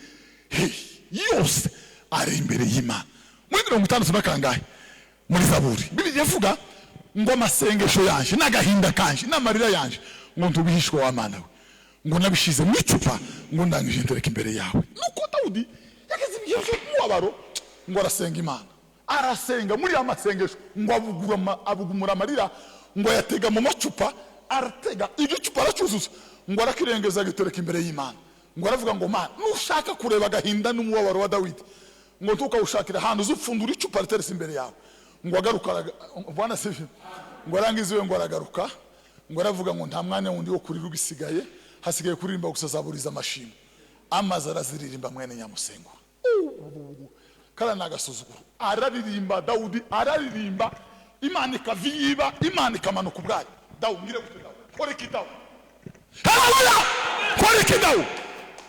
yose ari imbere y'Imana. Muri 60 kangahe muri Zaburi Bibiliya ivuga ngo amasengesho yanje n'agahinda kanje n'amarira yanje ngo ntubihishwe wa Mana we ngo nabishize mu icupa ngo ndangije ntereka imbere yawe. Nuko Dawudi yageze ibyo mwabaro ngo arasenga Imana, arasenga muri amasengesho ngo abugumura amarira ngo yatega mu macupa, aratega igicupa aracuzuza ngo arakirengeza gitereka imbere y'Imana. Ngo aravuga ngo Mana nushaka kureba agahinda n'umubabaro wa Dawidi ngo tukawushakira ahantu uzupfundura icupa riteretse imbere yawe. Ngo agaruka Bwana sifiwe. Ngo arangiziwe ngo aragaruka ngo aravuga ngo nta mwanya wundi wo kurira ugisigaye, hasigaye kuririmba gusa zaburiza amashimwe. Amazi araziririmba mwene Nyamusengo. Kala nagasuzuguro araririmba Dawudi araririmba, Imana ikaviba, Imana ikamanuka ubwayo. Dawudi ngire gute Dawudi kore kitawo. Haleluya! Kore kitawo.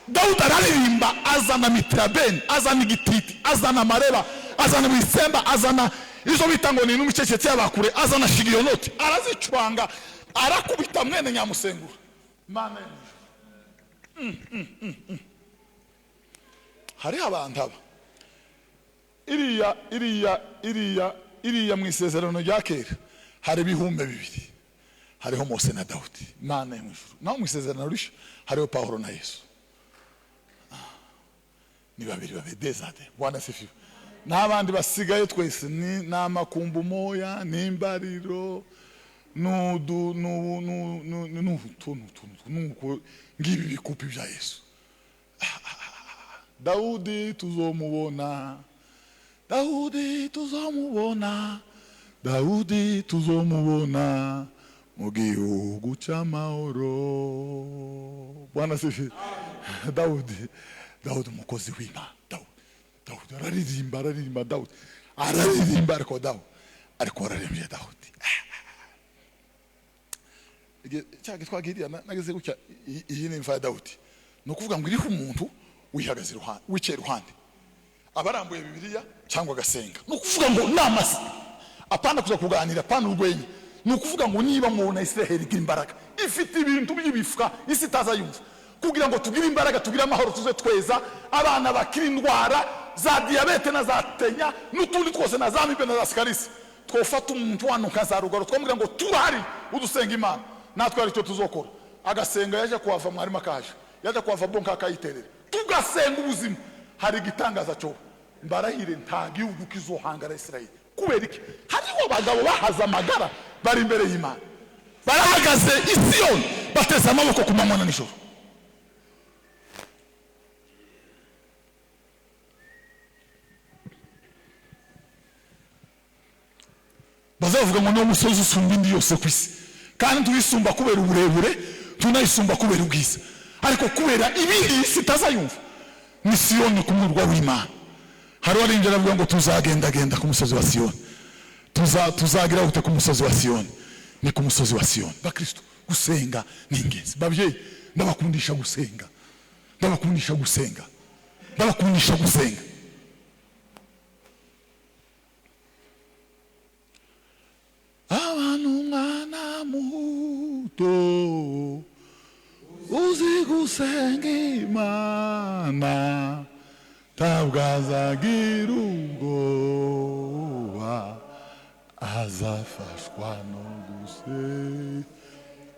Dawudi araririmba, azana mitrabeni, azana igititi, azana amareba, azana ibisemba, azana izo bitango ni n'umicecetse y'abakure, azana shigiyonoti, arazicwanga, arakubita mwene Nyamusengura. Mana hari abantu aba iriya mu isezerano rya kera hari ibihumbi bibiri, hariho Mose na Dawudi, Imana yo mu ijuru. Naho mu isezerano rishya hariho Pawulo na Yesu. Ni babiri desade. Bwana asifiwe. N'abandi basigaye twese ni namakumbu moya n'imbariro nudu nuko ngibi bikupi bya Yesu. Dawudi tuzomubona, Dawudi tuzomubona, Dawudi tuzomubona mu gihugu cy'amahoro. Bwana asifiwe. Dawudi umukozi w'Imana. Dawudi araririmba Dawudi araririmba ariko ararembye Dawudi. Cyangwa twagiriya nageze gucya iyi ni imva ya Dawudi. No kuvuga ngo iriho umuntu wihagaze iruhande, wicaye iruhande, abarambuye Bibiliya cyangwa gasenga. No kuvuga ngo namasi apana kuza kuganira, apana urwenya. No kuvuga ngo niba mubona Israeli igira imbaraga, ifite ibintu by'ibifwa isi itazayumva, kugira ngo tugire imbaraga, tugire amahoro, tuze tweza abana bakira indwara za diabete na za tenya n'utundi twose na za mibe na za sikarisi. Twofata umuntu wano kazarugaro twamubwira ngo turahari udusenga Imana, natwe ari cyo tuzokora. Agasenga yaje kuhava mwarimu akaje, yaje kuhava bonka akayiterera, tugasenga ubuzima. Hari igitangaza cyo mbarahire nta gihugu kizohangara Israeli. Kubera iki? Hariho abagabo bahaza amagara bari imbere y'Imana, barahagaze Isiyoni bateze amaboko ku manywa na nijoro. Bazavuga ngo no musozi usumba indi yose ku isi, kandi tuyisumba kubera uburebure, tunayisumba kubera ubwiza, ariko kubera ibindi isi itazayumva. Ni Siyoni ku murwa w'Imana. Hari warinjira avuga ngo tuzagendagenda ku musozi wa Siyoni, tuzagira gute ku musozi wa Siyoni? Ni ku musozi wa Siyoni. Bakristo, gusenga ni ingenzi. Babyeyi, ndabakundisha gusenga, ndabakundisha gusenga, ndabakundisha gusenga. Abantu mwana muto uzi gusenga Imana tabwazagira ubwoba, azafashwa no gusenga.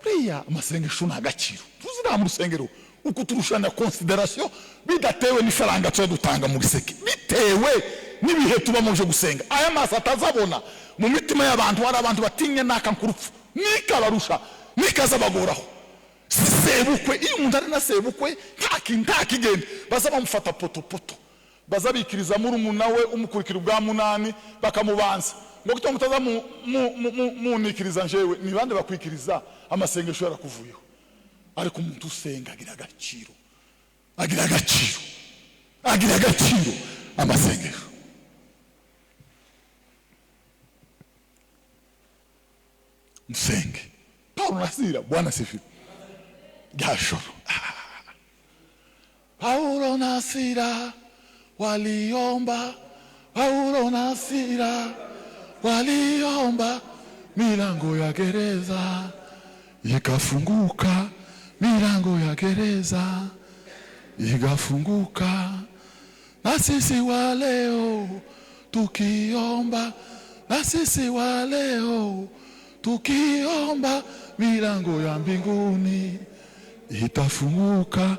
Priya amasengesho n'agaciro tuzira mu rusengero uko turushana consideration bidatewe n'ifaranga twe dutanga mu giseke, bitewe n'ibihe tuba muje gusenga. Aya maso atazabona mu mitima y'abantu, hari abantu batinye nakankurupfu nikabarusha nikazabagoraho. Sebukwe iyo umuntu ari na sebukwe nta kigenda, baza bamufata poto bazabikiriza muri umuntu we umukurikira ubwa munani bakamubanza ngo gito mutaza munikiriza njewe ni bande bakwikiriza amasengesho yarakuvuyeho. Ariko umuntu usenga agira agaciro, agira agaciro amasengesho. Msenge Paulo nasira. Bwana sifiwe. Gashoro Paulo na Sila waliomba, Paulo na Sila waliomba, milango ya gereza ikafunguka, milango ya gereza ikafunguka. Na sisi wa leo tukiomba, na sisi wa leo tukiomba, milango ya mbinguni itafunguka.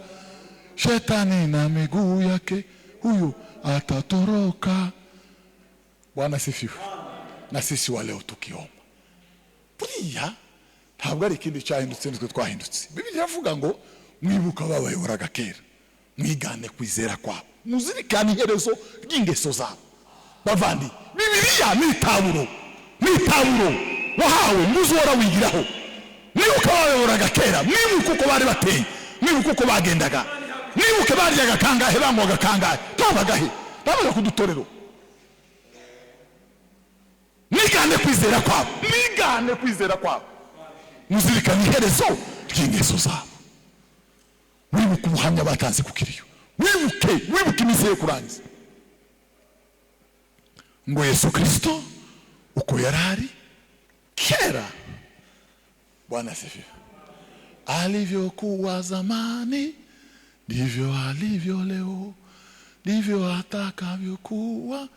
Shetani na miguu yake huyo atatoroka. Bwana sifiwe. Na sisi wa leo tukiomba, buriya ntabwo ari ikindi cyahindutse nitwe twahindutse. Bibiliya ivuga ngo mwibuka babayoboraga kera, mwigane kwizera kwabo, muzirikane iherezo ry'ingeso zabo. Bavandi, Bibiliya ni itaburo wahawe muzora wigiraho. Mwibuka babayoboraga kera, mwibuka uko bari bateye, mwibuka uko bagendaga, mwibuka baryaga kangahe, banywaga kangahe, babagahe, babaga ku dutorero. Mwigane kwizera kwabo, muzirikane iherezo ry'ingeso zabo. Mwibuka ubuhamya batanze ku Kiriyo, mwibuke iminsi yo kurangiza ngo Yesu Kristo uko yarari kera. Bwana sifiwe. Alivyokuwa zamani ndivyo alivyo leo, ndivyo atakavyokuwa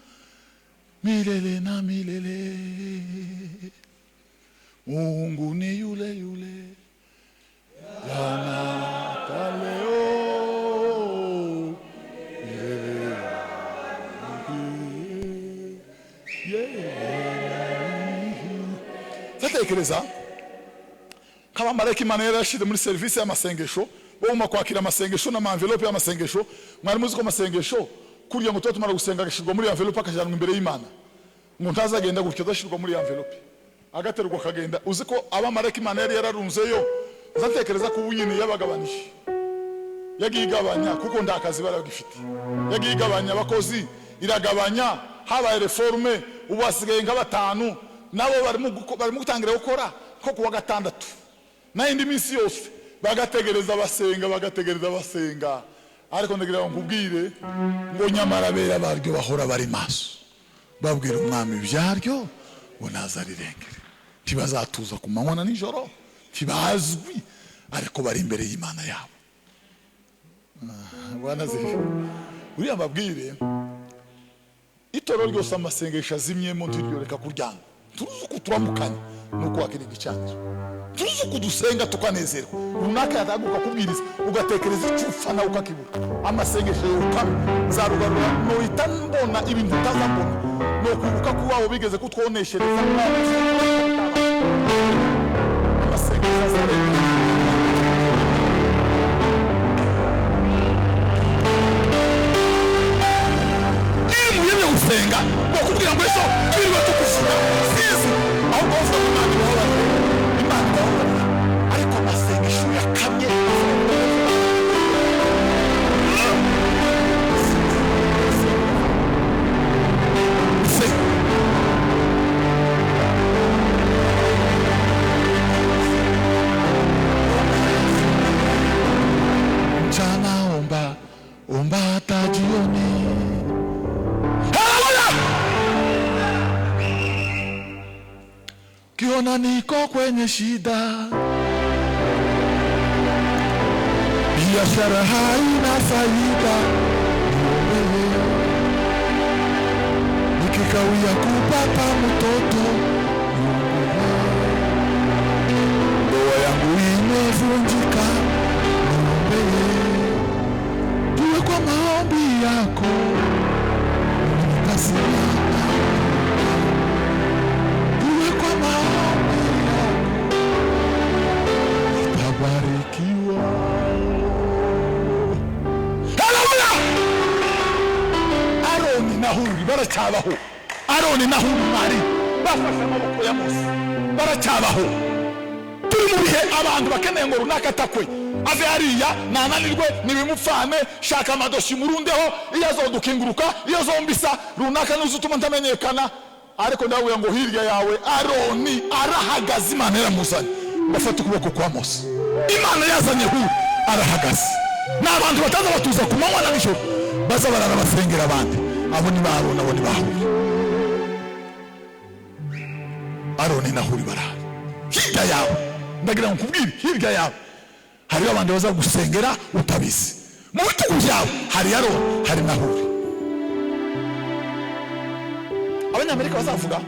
milele na milele. Mungu ni yule yule jana hata leo. Tekereza kama mareki manera yashyize muri serivisi y'amasengesho bo kwakira amasengesho na envelope y'amasengesho. Mwari muzi ko amasengesho kurya ngo tuba tumara gusenga agashirwa muri envelope akajyanwa imbere y'Imana, ngo ntazagenda gutyo adashirwa muri envelope agaterwa akagenda. Uzi ko abamareki manera yararunzeyo, uzatekereza ko ubunyine yabagabanije, yagiye igabanya kuko ndakazi baragifite, yagiye igabanya abakozi iragabanya, habaye reforme ubu hasigaye nka 5 nabo barimo gutangira gukora ko kuwa gatandatu na indi minsi yose bagategereza basenga. Ariko ndagira ngo nkubwire ngo nyamara bera baryo bahora bari maso, babwira umwami byaryo ngo nazarirengere, tibazatuza ku manywa na nijoro, tibazwi ariko bari imbere y'Imana yabo. Bwana ziri uriya babwire itoro ryose amasengesho azimyemo ntiryoreka kuryanga. Turuzi ko turamukanya nuko wakira igicaniro, turuzi ko dusenga tukanezerwa. Runaka yataguka kubwiriza ugatekereza icufa nawe ukakibura. Amasengesho y'ukame zarugarura no itambona ibintu utazambona, no kubuka kubaho bigeze kutwoneshereza. Amasengesho azareka imuyeme usenga bakubwira ngo ejo twiriwe tukuvuga sizi aho bose Imana bahora ariko amasengesho yakamye. Mchana omba hata jioni. Kiona niko kwenye shida, biashara haina faida, nikikawia kupata mtoto, ndoa yangu imevunjika, tuwe kwa maombi yako nitasimama. Baracyabaho Aroni na Huri Mari bafashe amaboko ya Mose, baracyabaho. Turi mu bihe abantu bakeneye ngo runaka atakwe ave hariya nananirwe nibimupfane, shaka amadoshi murundeho, iyo azodukinguruka iyo zombisa runaka n'uzutuma ntamenyekana. Ariko ndavuga ngo hirya yawe Aroni arahagaze, Imana yaramuzanye bafata ukuboko kwa Mose, Imana yazanye Huri arahagaze. N'abantu bataza batuza ku manywa na nijoro baza barabasengera abandi. Abo ni Aroni, abo ni Huri. Aroni na Huri barahari. Hirya yawe ndagira ngo nkubwire, hirya yawe hari abandi baza gusengera utabizi. Mu bitugu byawe hari Aroni, hari na Huri. Abanyamerika bazavuga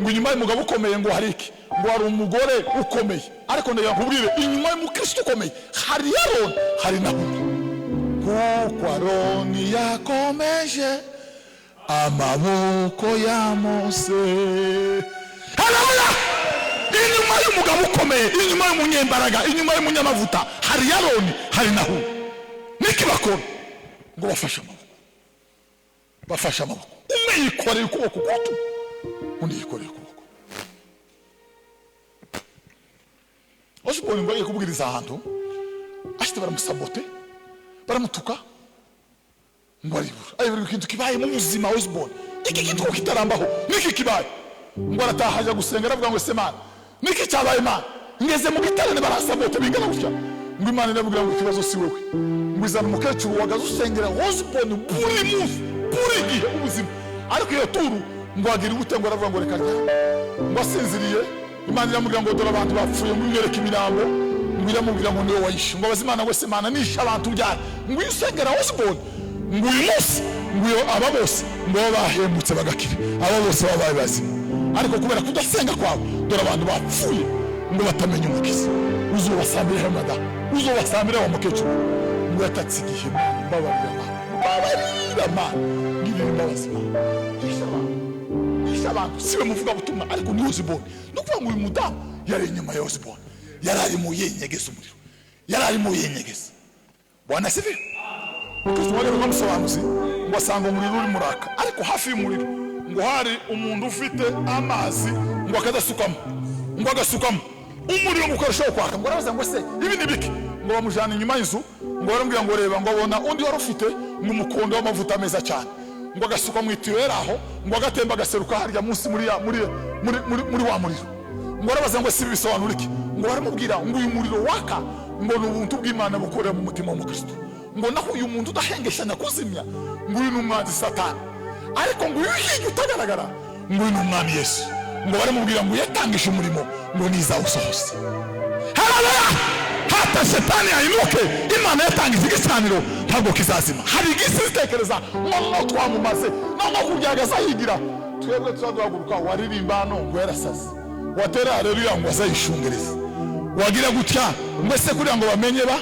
ngo inyuma y'umugabo ukomeye ngo hari iki, ngo hari umugore ukomeye. Ariko ndagira ngo nkubwire inyuma y'umukristo ukomeye hari Aroni, hari na Huri. Kuko Aroni yakomeje amaboko ya Mose. Haleluya! Inyuma y'umugabo ukomeye, inyuma y'umunyembaraga, inyuma y'umunyamavuta hari Aroni, hari na Huri. Niki bakora ngo bafashe amaboko, umwe yikoreye ukuboko kutu, undi yikoreye ukuboko. Osborne ngo agiye kubwiriza ahantu ashite baramusabote, baramutuka ngo aribura ikintu kibaye mu buzima. Osborne iki kintu kitarambaho niki kibaye, ngo arataha ajya gusenga aravuga ngo Semana niki cyabaye Imana, ngeze mu gitarane barasabote bingana gutya, ngo Imana irabwira ngo ikibazo si wewe, ngo izana umukecuru wagaze usengera Osborne buri munsi buri gihe ubuzima. Ariko iyo turu ngo agira ubute, ngo aravuga ngo reka ryama, ngo asinziriye. Imana iramubwira ngo dore abantu bapfuye, ngo imwereke imirambo, ngo iramubwira ngo niwe wayishe. Ngo abazimana ngo Semana nishe abantu byari, ngo usengera Osborne, ngo uyu munsi ngo aba bose ngo bahembutse bagakira, aba bose babaye bazima. Ariko kubera kudasenga kwawe dore abantu bapfuye ngo batamenya umukiza. Uzobasambira hamada, uzobasambira wa mukecuru ngo yatatse igihe. Babarira mana ngirira imbabazi mana. Isha abantu sibe muvuga butumwa ariko ni Osborne. Nukuvuga ngo uyu mudamu yari inyuma ya Osborne, yarari mu yenyegeza umuriro, yarari mu yenyegeza. Bwana sifi. Kristo wari umusobanuzi ngo asanga umuriro uri muraka, ariko hafi y'umuriro ngo hari umuntu ufite amazi ngo akadasukamo, ngo agasukamo umuriro mukoresha kwaka. Ngo arabaza ngo se ibi ni biki? Ngo bamujana inyuma y'inzu, ngo barambwira ngo reba ngo abona undi wari ufite umukondo w'amavuta meza cyane, ngo agasuka mu itiyo yeraho, ngo agatemba agaseruka harya munsi muri wa muriro. Ngo arabaza ngo si bisobanura iki? Ngo baramubwira ngo uyu muriro waka ngo ni ubuntu bw'Imana bukorera mu mutima w'umukristo. Ngo naho uyu muntu udahengeshanya kuzimya ngo uyu ni umwanzi Satani, ariko ngo uyu hirya utagaragara ngo uyu ni umwami Yesu. Ngo baramubwira ngo yatangije umurimo ngo nizawusohoza. Haleluya! Hata Satani ayinuke, Imana yatangije igicaniro ntabwo kizazima. Hari igisitekereza ngo twamumaze no kubyagaza yigira. Twebwe tuzaduhaguruka waririmba no ngo yarasaze, watera haleluya ngo azayishungereze, wagira gutya mbese kugira ngo bamenye ba,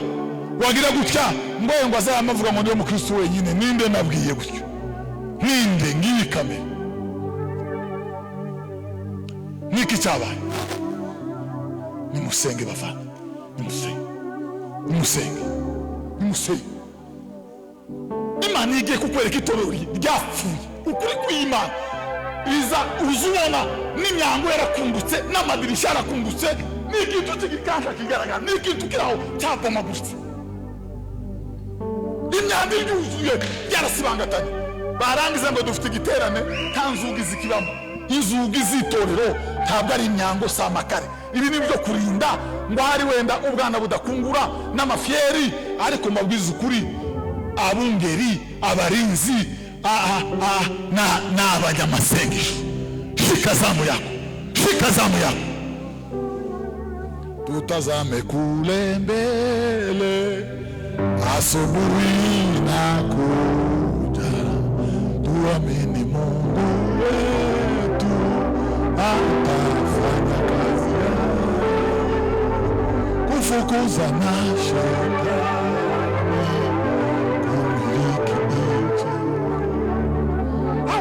wagira gutya ngo azayamavuga ngo niyo mukristo wenyine. Ninde nabwiye gutyo? Ninde? Ngiyi kamera niki cyabaye? Nimusenge bavana, nimusenge. Imana igiye kukwereka itorero ryapfuye ukuri kw'Imana. Uzubona n'imyango yarakungutse n'amadirisha yarakungutse n'ikintu kigikanga kigaragara n'ikintu kiraho cyabomagurutse. Imyanda yuzuye yarasibangatanye. Barangiza ngo dufite igiterane nta nzugi zikibamo. Inzugi z'itorero ntabwo ari imyango si amakare. Ibi ni byo kurinda ngo hari wenda ubwana budakungura n'amafyeri, ariko mabwiza ukuri abungeri abarinzi n'abanyamasengesho. Shika zamu yako tutazame kule mbele, asubuhi inakuja, tuamini Mungu wetu atafanya kazi kufukuza na shetani kumiliki nchi.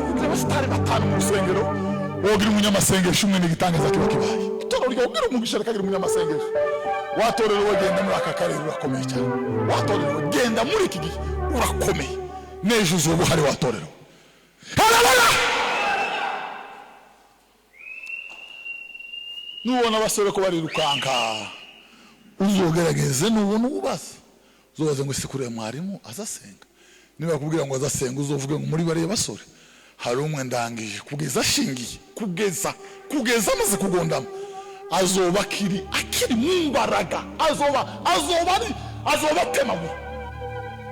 Kugira abasitari batanu mu rusengero, wogira umunyamasengesho umwe n'igitangaza kiba kibaye. Itorero ryogira umugisha rikagira umunyamasengesho. Watorero wagenda muri aka karere urakomeye cyane. Watorero genda muri iki gihe urakomeye. Nejo uzoba hari watorero. Haleluya! Nubona abasore ko barirukanka, uzogerageze nubona ubaza. Uzobaze ngo sikure mwarimu azasenga. Niba kubwira ngo azasenga uzovuge ngo muri bariye basore hari umwe ndangije kugeza ashingiye kugeza amaze kugondama, azoba akiri mu mbaraga, azoba temagura.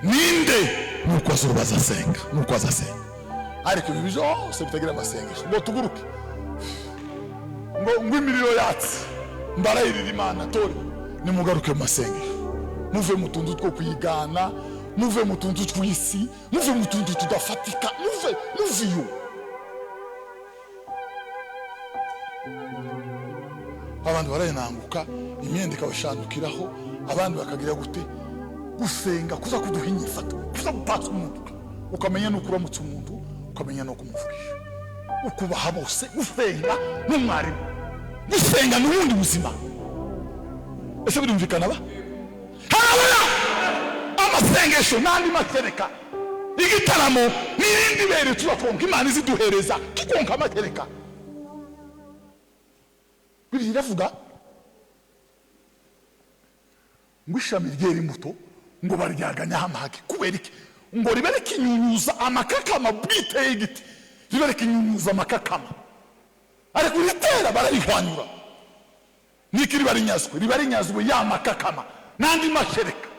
Ninde? Nuko azoba azasenga, ariko ibi byose bitagira amasengesho. Ngo tuguruke ngo imiriro yatse mbarayirira Imana tori, nimugaruke mu masengesho, muve mu tuntu two kwigana, muve mu tuntu tw'isi, muve mu tuntu tudafatika, muve yo. Abantu barayinanguka, imyenda ikabashandukiraho, abandi bakagira gute gusenga kuza kuduha inyifato, kuza gupatsa umuntu, ukamenya no kuramutsa umuntu, ukamenya no kumuvugisha, ukubaha bose. Gusenga n'umwarimu, gusenga n'ubundi buzima. Ese birumvikana ba? Haleluya! Amasengesho nandi matereka, igitaramo n'irindi bere tubakonka Imana iziduhereza tukonka amatereka. Bibiliya iravuga ngo ishami ryera imbuto ngo baryaganya amahage. Kubera iki? Ngo ribereke inyunyuza amakakama bwiteye igiti, ribereke inyunyuza amakakama, ariko ritera barayihwanyura. Niki ribarinyazwe ya makakama nandi mashereka.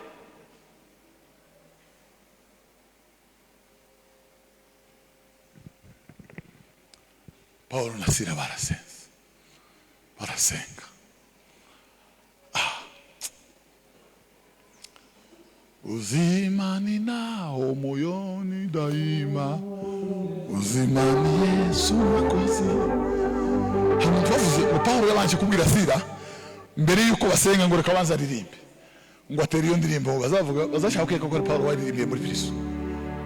Paulo na Sila barasenga. Uzima ninao moyoni daima, uzima ni Yesu mwokozi. Hano twavuze Paulo yabanje kubwira Sila mbere yuko basenga ngo reka banza aririmbe, ngo atere iyo ndirimbo bazavuga bazashaka kweka ko Paulo waririmbiye muri Kristo,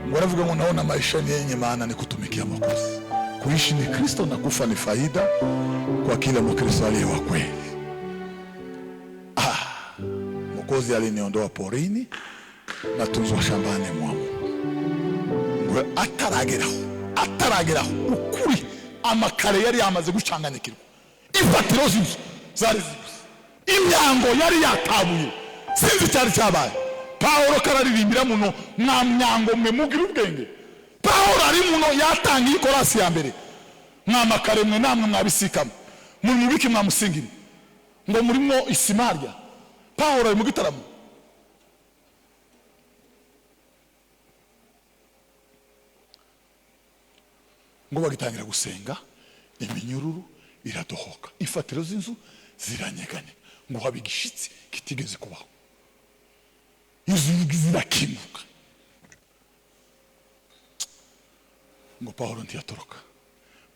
ngo aravuga ngo naona maisha ni yenye maana ni kutumikia Mwokozi. Kuishi ni Kristo na kufa ni faida kwa kila Mkristo aliye wa kweli. Mwokozi aliniondoa porini na tunzwa shambani mwamu. Ngo atarageraho ukuri amakare yari yamaze gucanganyikirwa, ifatiro z'inzu zari zibuze, imyango yari yatabuye, sinzi cyari cyabaye. Paulo kararirimbira muno mwa myango mwe mugira ubwenge. Paulo ari muno yatangiye korasi ya mbere, mwa makare mwe namwe mwabisikamo mubiki mwamusingire ngo murimo isimarya. Paulo ari mu gitaramo, ngo bagitangira gusenga, iminyururu iradohoka, ifatiro z'inzu ziranyeganye, ngo habe igishitsi kitigeze kubaho, izugi zirakimuka. Ngo Paulo ntiyatoroka,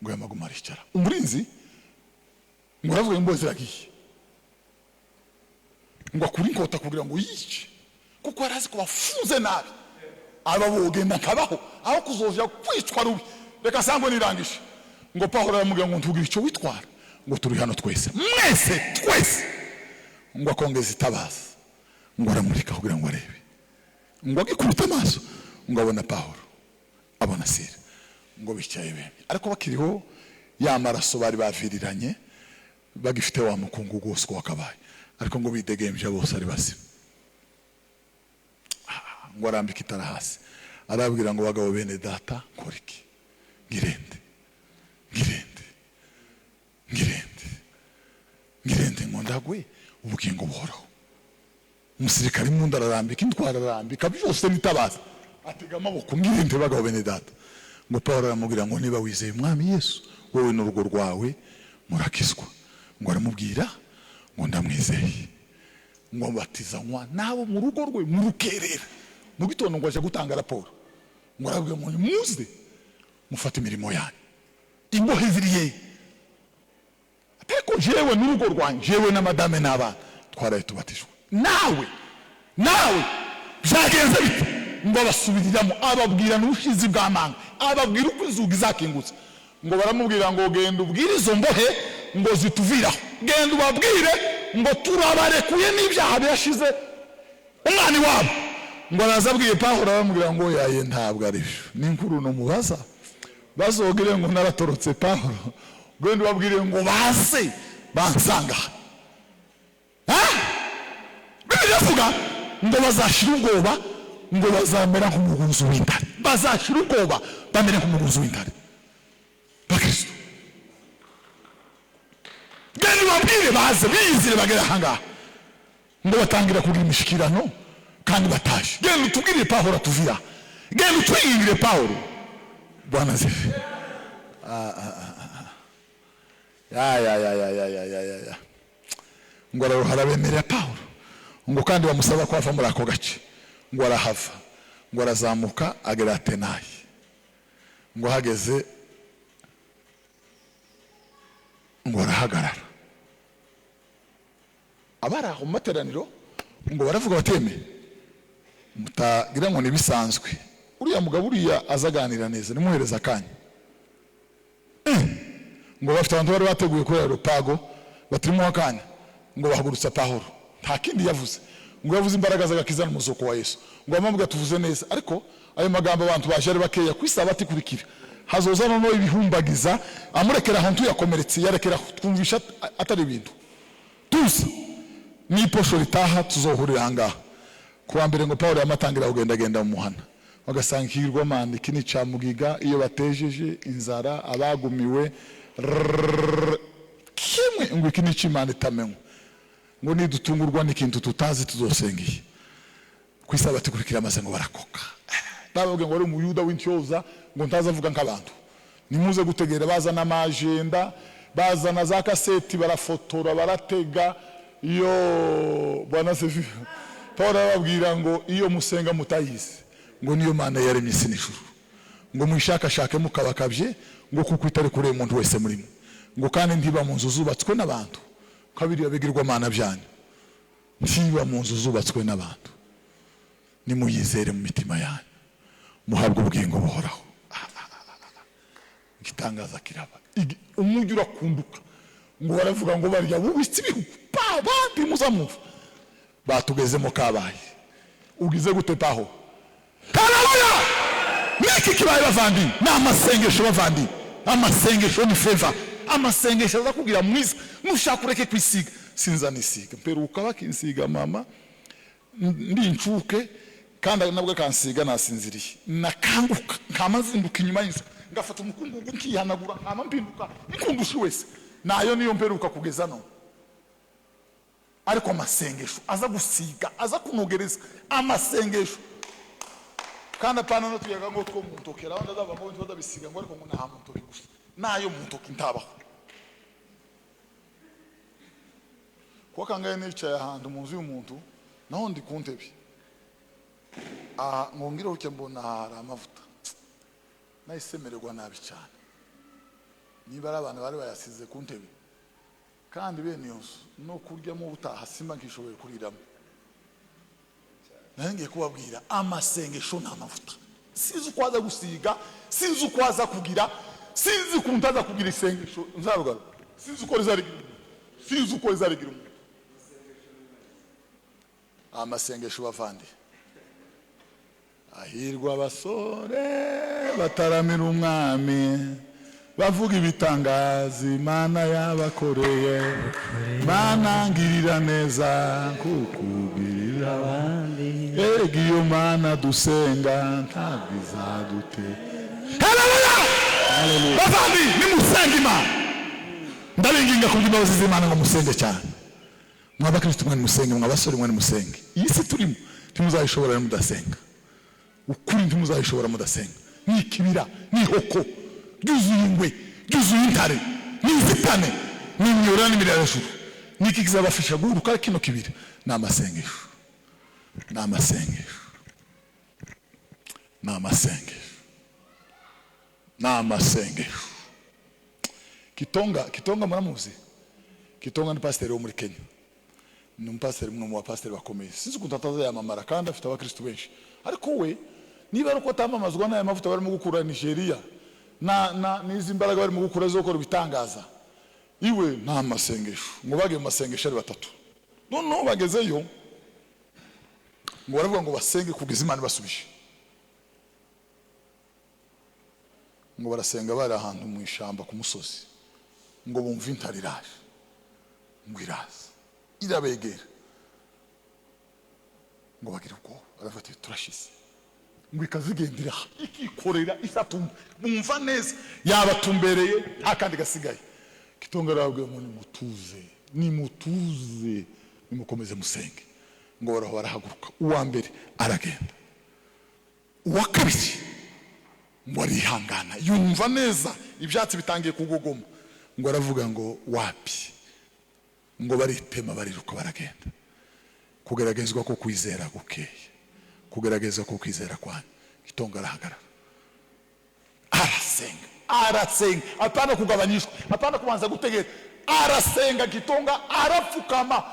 ngo yamaguma aricara. Umurinzi ngo aravuga ngo ziragiye, ngo akuri inkota kugira ngo yice, kuko arazi ko bafunze nabi, ababogenda nkabaho aho kuzovya kwicwa rubi. Reka sango nirangije. Ngo Paulo aramubwira ngo ntugire icyo witwara, ngo turi hano twese, mwese twese. Ngo akongeza itabaza, ngo aramurika kugira ngo arebe, ngo agikubita amaso, ngo abona Paulo, abona Sila, ngo bicaye bemye. Ariko bakiriho ya maraso bari baviriranye, bagifite wa mukungu gose ko wakabaye, ariko ngo bidegemje bose ari bazima. Ngo arambika itara hasi, arabwira ngo bagabo bene data koriki, ngirende ngo ndagwe ubugingo buhoraho. Umusirikari mu ndararambika, intwara arambika, byose nitabaza, atega amaboko, ngirende bagabo bene data. Ngo Paulo aramubwira ngo niba wizeye Umwami Yesu, wowe n'urugo rwawe murakizwa. Ngo aramubwira ngo ndamwizeye, ngo batizanywa nabo mu rugo rwe mu rukerera. Mu gitondo ngo aje gutanga raporo, ngo arabwira ngo muze mufate imirimo yanyu, imbohe ziriye. Ateko jewe n'urugo rwanjye, jewe na madame n'abana twaraye tubatijwe. Nawe byagenze bite? Ngo basubiriramo, ababwira n'ubushizi bw'amanga, ababwira uko izugi zakingutse. Ngo baramubwira ngo genda ubwire izo mbohe ngo zituviraho, genda ubabwire ngo turabarekuye n'ibyaha byashize umwani wabo. Ngo arazabwiye Paulo aramubwira ngo yaye ntabwo ari byo, n'inkuru no mubaza bazogire ngo naratorotse. Paulo genda ubabwire ngo baze bansanga. Bivuga ngo bazashira ubwoba, ngo bazamera nk'umugunzu w'intare, bazashira ubwoba bamere nk'umugunzu w'intare bakristo. Genda ubabwire baze bizire bagera ahangaha, ngo batangira kugira imishikirano kandi bataje. Genda utubwire Paulo atuvira, genda utwingire Paulo. Bwana zifi. Ya ngo arabemerera Paulo, ngo kandi bamusaba ko ava muri ako gace. Ngo arahava, ngo arazamuka agera Atenayi. Ngo hageze ngo arahagarara, abari aho mu materaniro ngo baravuga bateme mutagira ngo nibisanzwe, uriya mugabo uriya azaganira neza, nimuhereza akanya. Ngo bafite abantu bari bateguye kuri aeropago, batirimo akanya, ngo bahagurutsa Paulo. Nta kindi yavuze, ngo yavuze imbaraga z'agakiza n'umuzuko wa Yesu. Ngo amambwa tuvuze neza, ariko ayo magambo abantu baje ari bakeya kwisabati kurikira. Hazoza no ibihumbagiza, amurekera ahantu yakomeretse, yarekera twumvisha atari ibintu tuzi ni posho ritaha tuzohurira ahangaha. Kuwa mbere ngo Paulo yamatangira kugenda mu muhana, bagasangikirwa mandi kini camugiga iyo batejeje inzara, abagumiwe kimwe ngo kini cimana tamenwe, ngo nidutungurwa n'ikintu tutazi tuzosengiye kwisabati kurikira, maze ngo barakoka. Bababwe ngo ari umuyuda w'intyoza, ngo ntazavuga nk'abantu, nimuze gutegera, bazana amagenda, bazana za kaseti, barafotora, baratega. Iyo Bwana sefi Paulo arababwira ngo iyo musenga mutayizi, ngo niyo Mana yaremye isi n'ijuru, ngo mwishakashake mukabakabye, ngo kuko itari kure umuntu wese murimo, ngo kandi ntiba mu nzu zubatswe n'abantu, kabiri abigirwamana byanyu ntiba mu nzu zubatswe n'abantu, nimuyizere mu mitima yanyu muhabwe ubugingo buhoraho. Igitangaza kiraba, umujyi urakunduka ngo baravuga ngo barya bubitse ibihugu bandi muzamuva batugezemo kabaye. Ugize gute paho? Haleluya! Niki kibaye bavandi? N'amasengesho bavandi, amasengesho ni favor, amasengesho aza kugira mwiza. Nushaka ureke kwisiga, sinza nisiga mperuka bakinsiga mama ndi incuke kandi nabwo kansiga nasinziriye, nakanguka nkamazinduka inyuma y'inzu ngafata umukungugu nkihanagura nkama mpinduka ikundushi wese, nayo niyo mperuka kugeza no. Ariko amasengesho aza gusiga, aza kunogereza amasengesho kandi apana no tuyaga ngo two muntokera wanda zaba ngo ntibaza bisiga ngo ariko ngo nta muntoki gusa, nayo muntoki ntabaho. Kwa kangaye nicaye ahantu mu nzu y'umuntu naho ndi ku ntebe, ngongera uke mbona hari amavuta, nayisemererwa nabi cyane. Niba ari abantu bari bayasize ku ntebe kandi bene iyo nzu no kuryamo ubutaha simba nkishoboye kuriramo. Nangiye kubabwira amasengesho n'amavuta, sinzi uko aza gusiga, sinzi uko aza kugira, sinzi kuntaza kugira isengesho nzarugaro, sinzi uko rizarigira, sinzi uko rizarigira. Amasengesho bavandi, ahirwa abasore bataramira umwami, bavuga ibitangaza Imana yabakoreye, Mana ngirira neza kukugirira abandi, ega iyo Mana dusenga ntabwo izadute. Haleluya! Bavandi nimusenge Imana, ndabinginga kubw'imbabazi z'Imana ngo musenge cyane. Mwabakristo mwe musenge, mwabasore mwe musenge. Iyi si turimo timuzayishobora mudasenga, ukuri ntimuzayishobora mudasenga. Ni kibira, ni hoko, byuzuye ingwe, byuzuye intare, n'inzitane, n'imyura n'imirire y'ijuru. Niki kizabafasha guhuruka kino kibira? N'amasengesho, n'amasengesho, n'amasengesho, n'amasengesho. Kitonga muramuzi? Kitonga ni pasiteri wo muri Kenya, ni umupasiteri mwe mu bapasiteri bakomeye. Sinzi ukuntu ataza yamamara kandi afite abakristo benshi, ariko we niba ari uko atamamazwa n'aya mavuta barimo gukura Nigeria n'izi mbaraga barimo gukura zo gukora ibitangaza, iwe nta masengesho. Ngo bage mu masengesho ari batatu, noneho bagezeyo ngo baravuga ngo basenge kugeza Imana basubije. Ngo barasenga bari ahantu mu ishamba ku musozi, ngo bumva intare iraje, ngo iraza irabegera, ngo bagira ubwoba, baravuga turashize. Ngo ikazigendera ikikorera isatumba, bumva neza yabatumbereye nta kandi gasigaye. Kitonga arababwira ngo nimutuze, nimutuze, nimukomeze musenge. Ngo baraho barahaguruka, uwa mbere aragenda, uwa kabiri ngo arihangana yumva neza ibyatsi bitangiye kugogoma. Ngo aravuga ngo wapi, ngo baritema bariruka baragenda. Kugeragezwa ko kwizera gukeye, kugerageza ko kwizera kwanyu. Kitonga arahagarara arasenga, arasenga, apana kugabanyishwa, apana kubanza gutegera, arasenga. Kitonga arapfukama,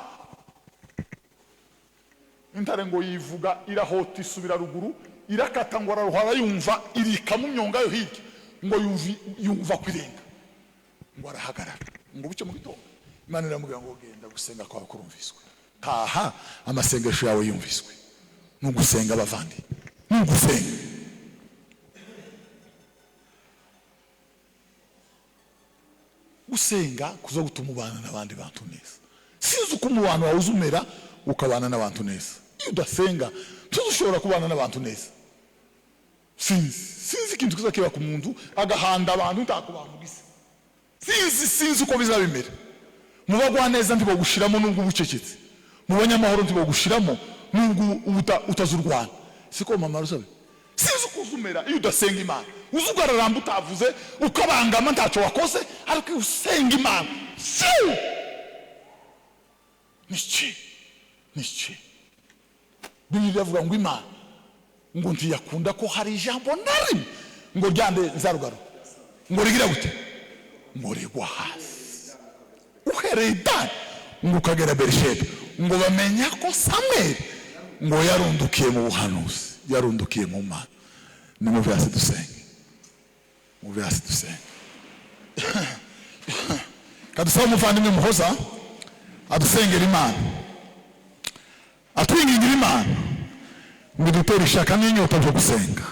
intare ngo yivuga irahota isubira ruguru, irakata ngo araruhara yumva irika mu myonga yo hirya, ngo yumva kwirenga. Ngo arahagarara, ngo bucyo mu gitondo Imana iramubwira ngo genda gusenga kwawe kurumviswe, taha amasengesho yawe yumviswe. Nugusenga bavandi, nugusenga. Gusenga kuza gutuma ubana n'abandi bantu neza. Sinzi uko umubano wawe uzumera ukabana n'abantu neza. Iyo udasenga tuzushobora kubana n'abantu neza. Sinzi ikintu kiza kiba ku muntu agahanda abantu ntakubamugise. Sinzi uko bizabimera. Mubagwa neza ndiko gushiramo nubwo bucecetse, mubanyamahoro ndiko gushiramo nubwo utazurwana. Siko mama rusabe, sinzi uko uzumera iyo udasenga Imana. Uzugararamba utavuze ukabangama ntaco wakoze, ariko usenga Imana nici Bibiliya ivuga ngo Imana ngo ntiyakunda ko hari ijambo nari ngo ryande nzarugaro ngo rigira gute, ngo rigwa hasi uhereye dani ngo ukagera Berisheba, ngo bamenya ko Samweli ngo yarundukiye mu buhanuzi, yarundukiye mu Mana. Ni muve hasi dusenge, muve hasi dusenge. Kadusaba umuvandimwe Muhoza adusengera Imana, atwingingira Imana ngo dutere ishaka n'inyota byo gusenga.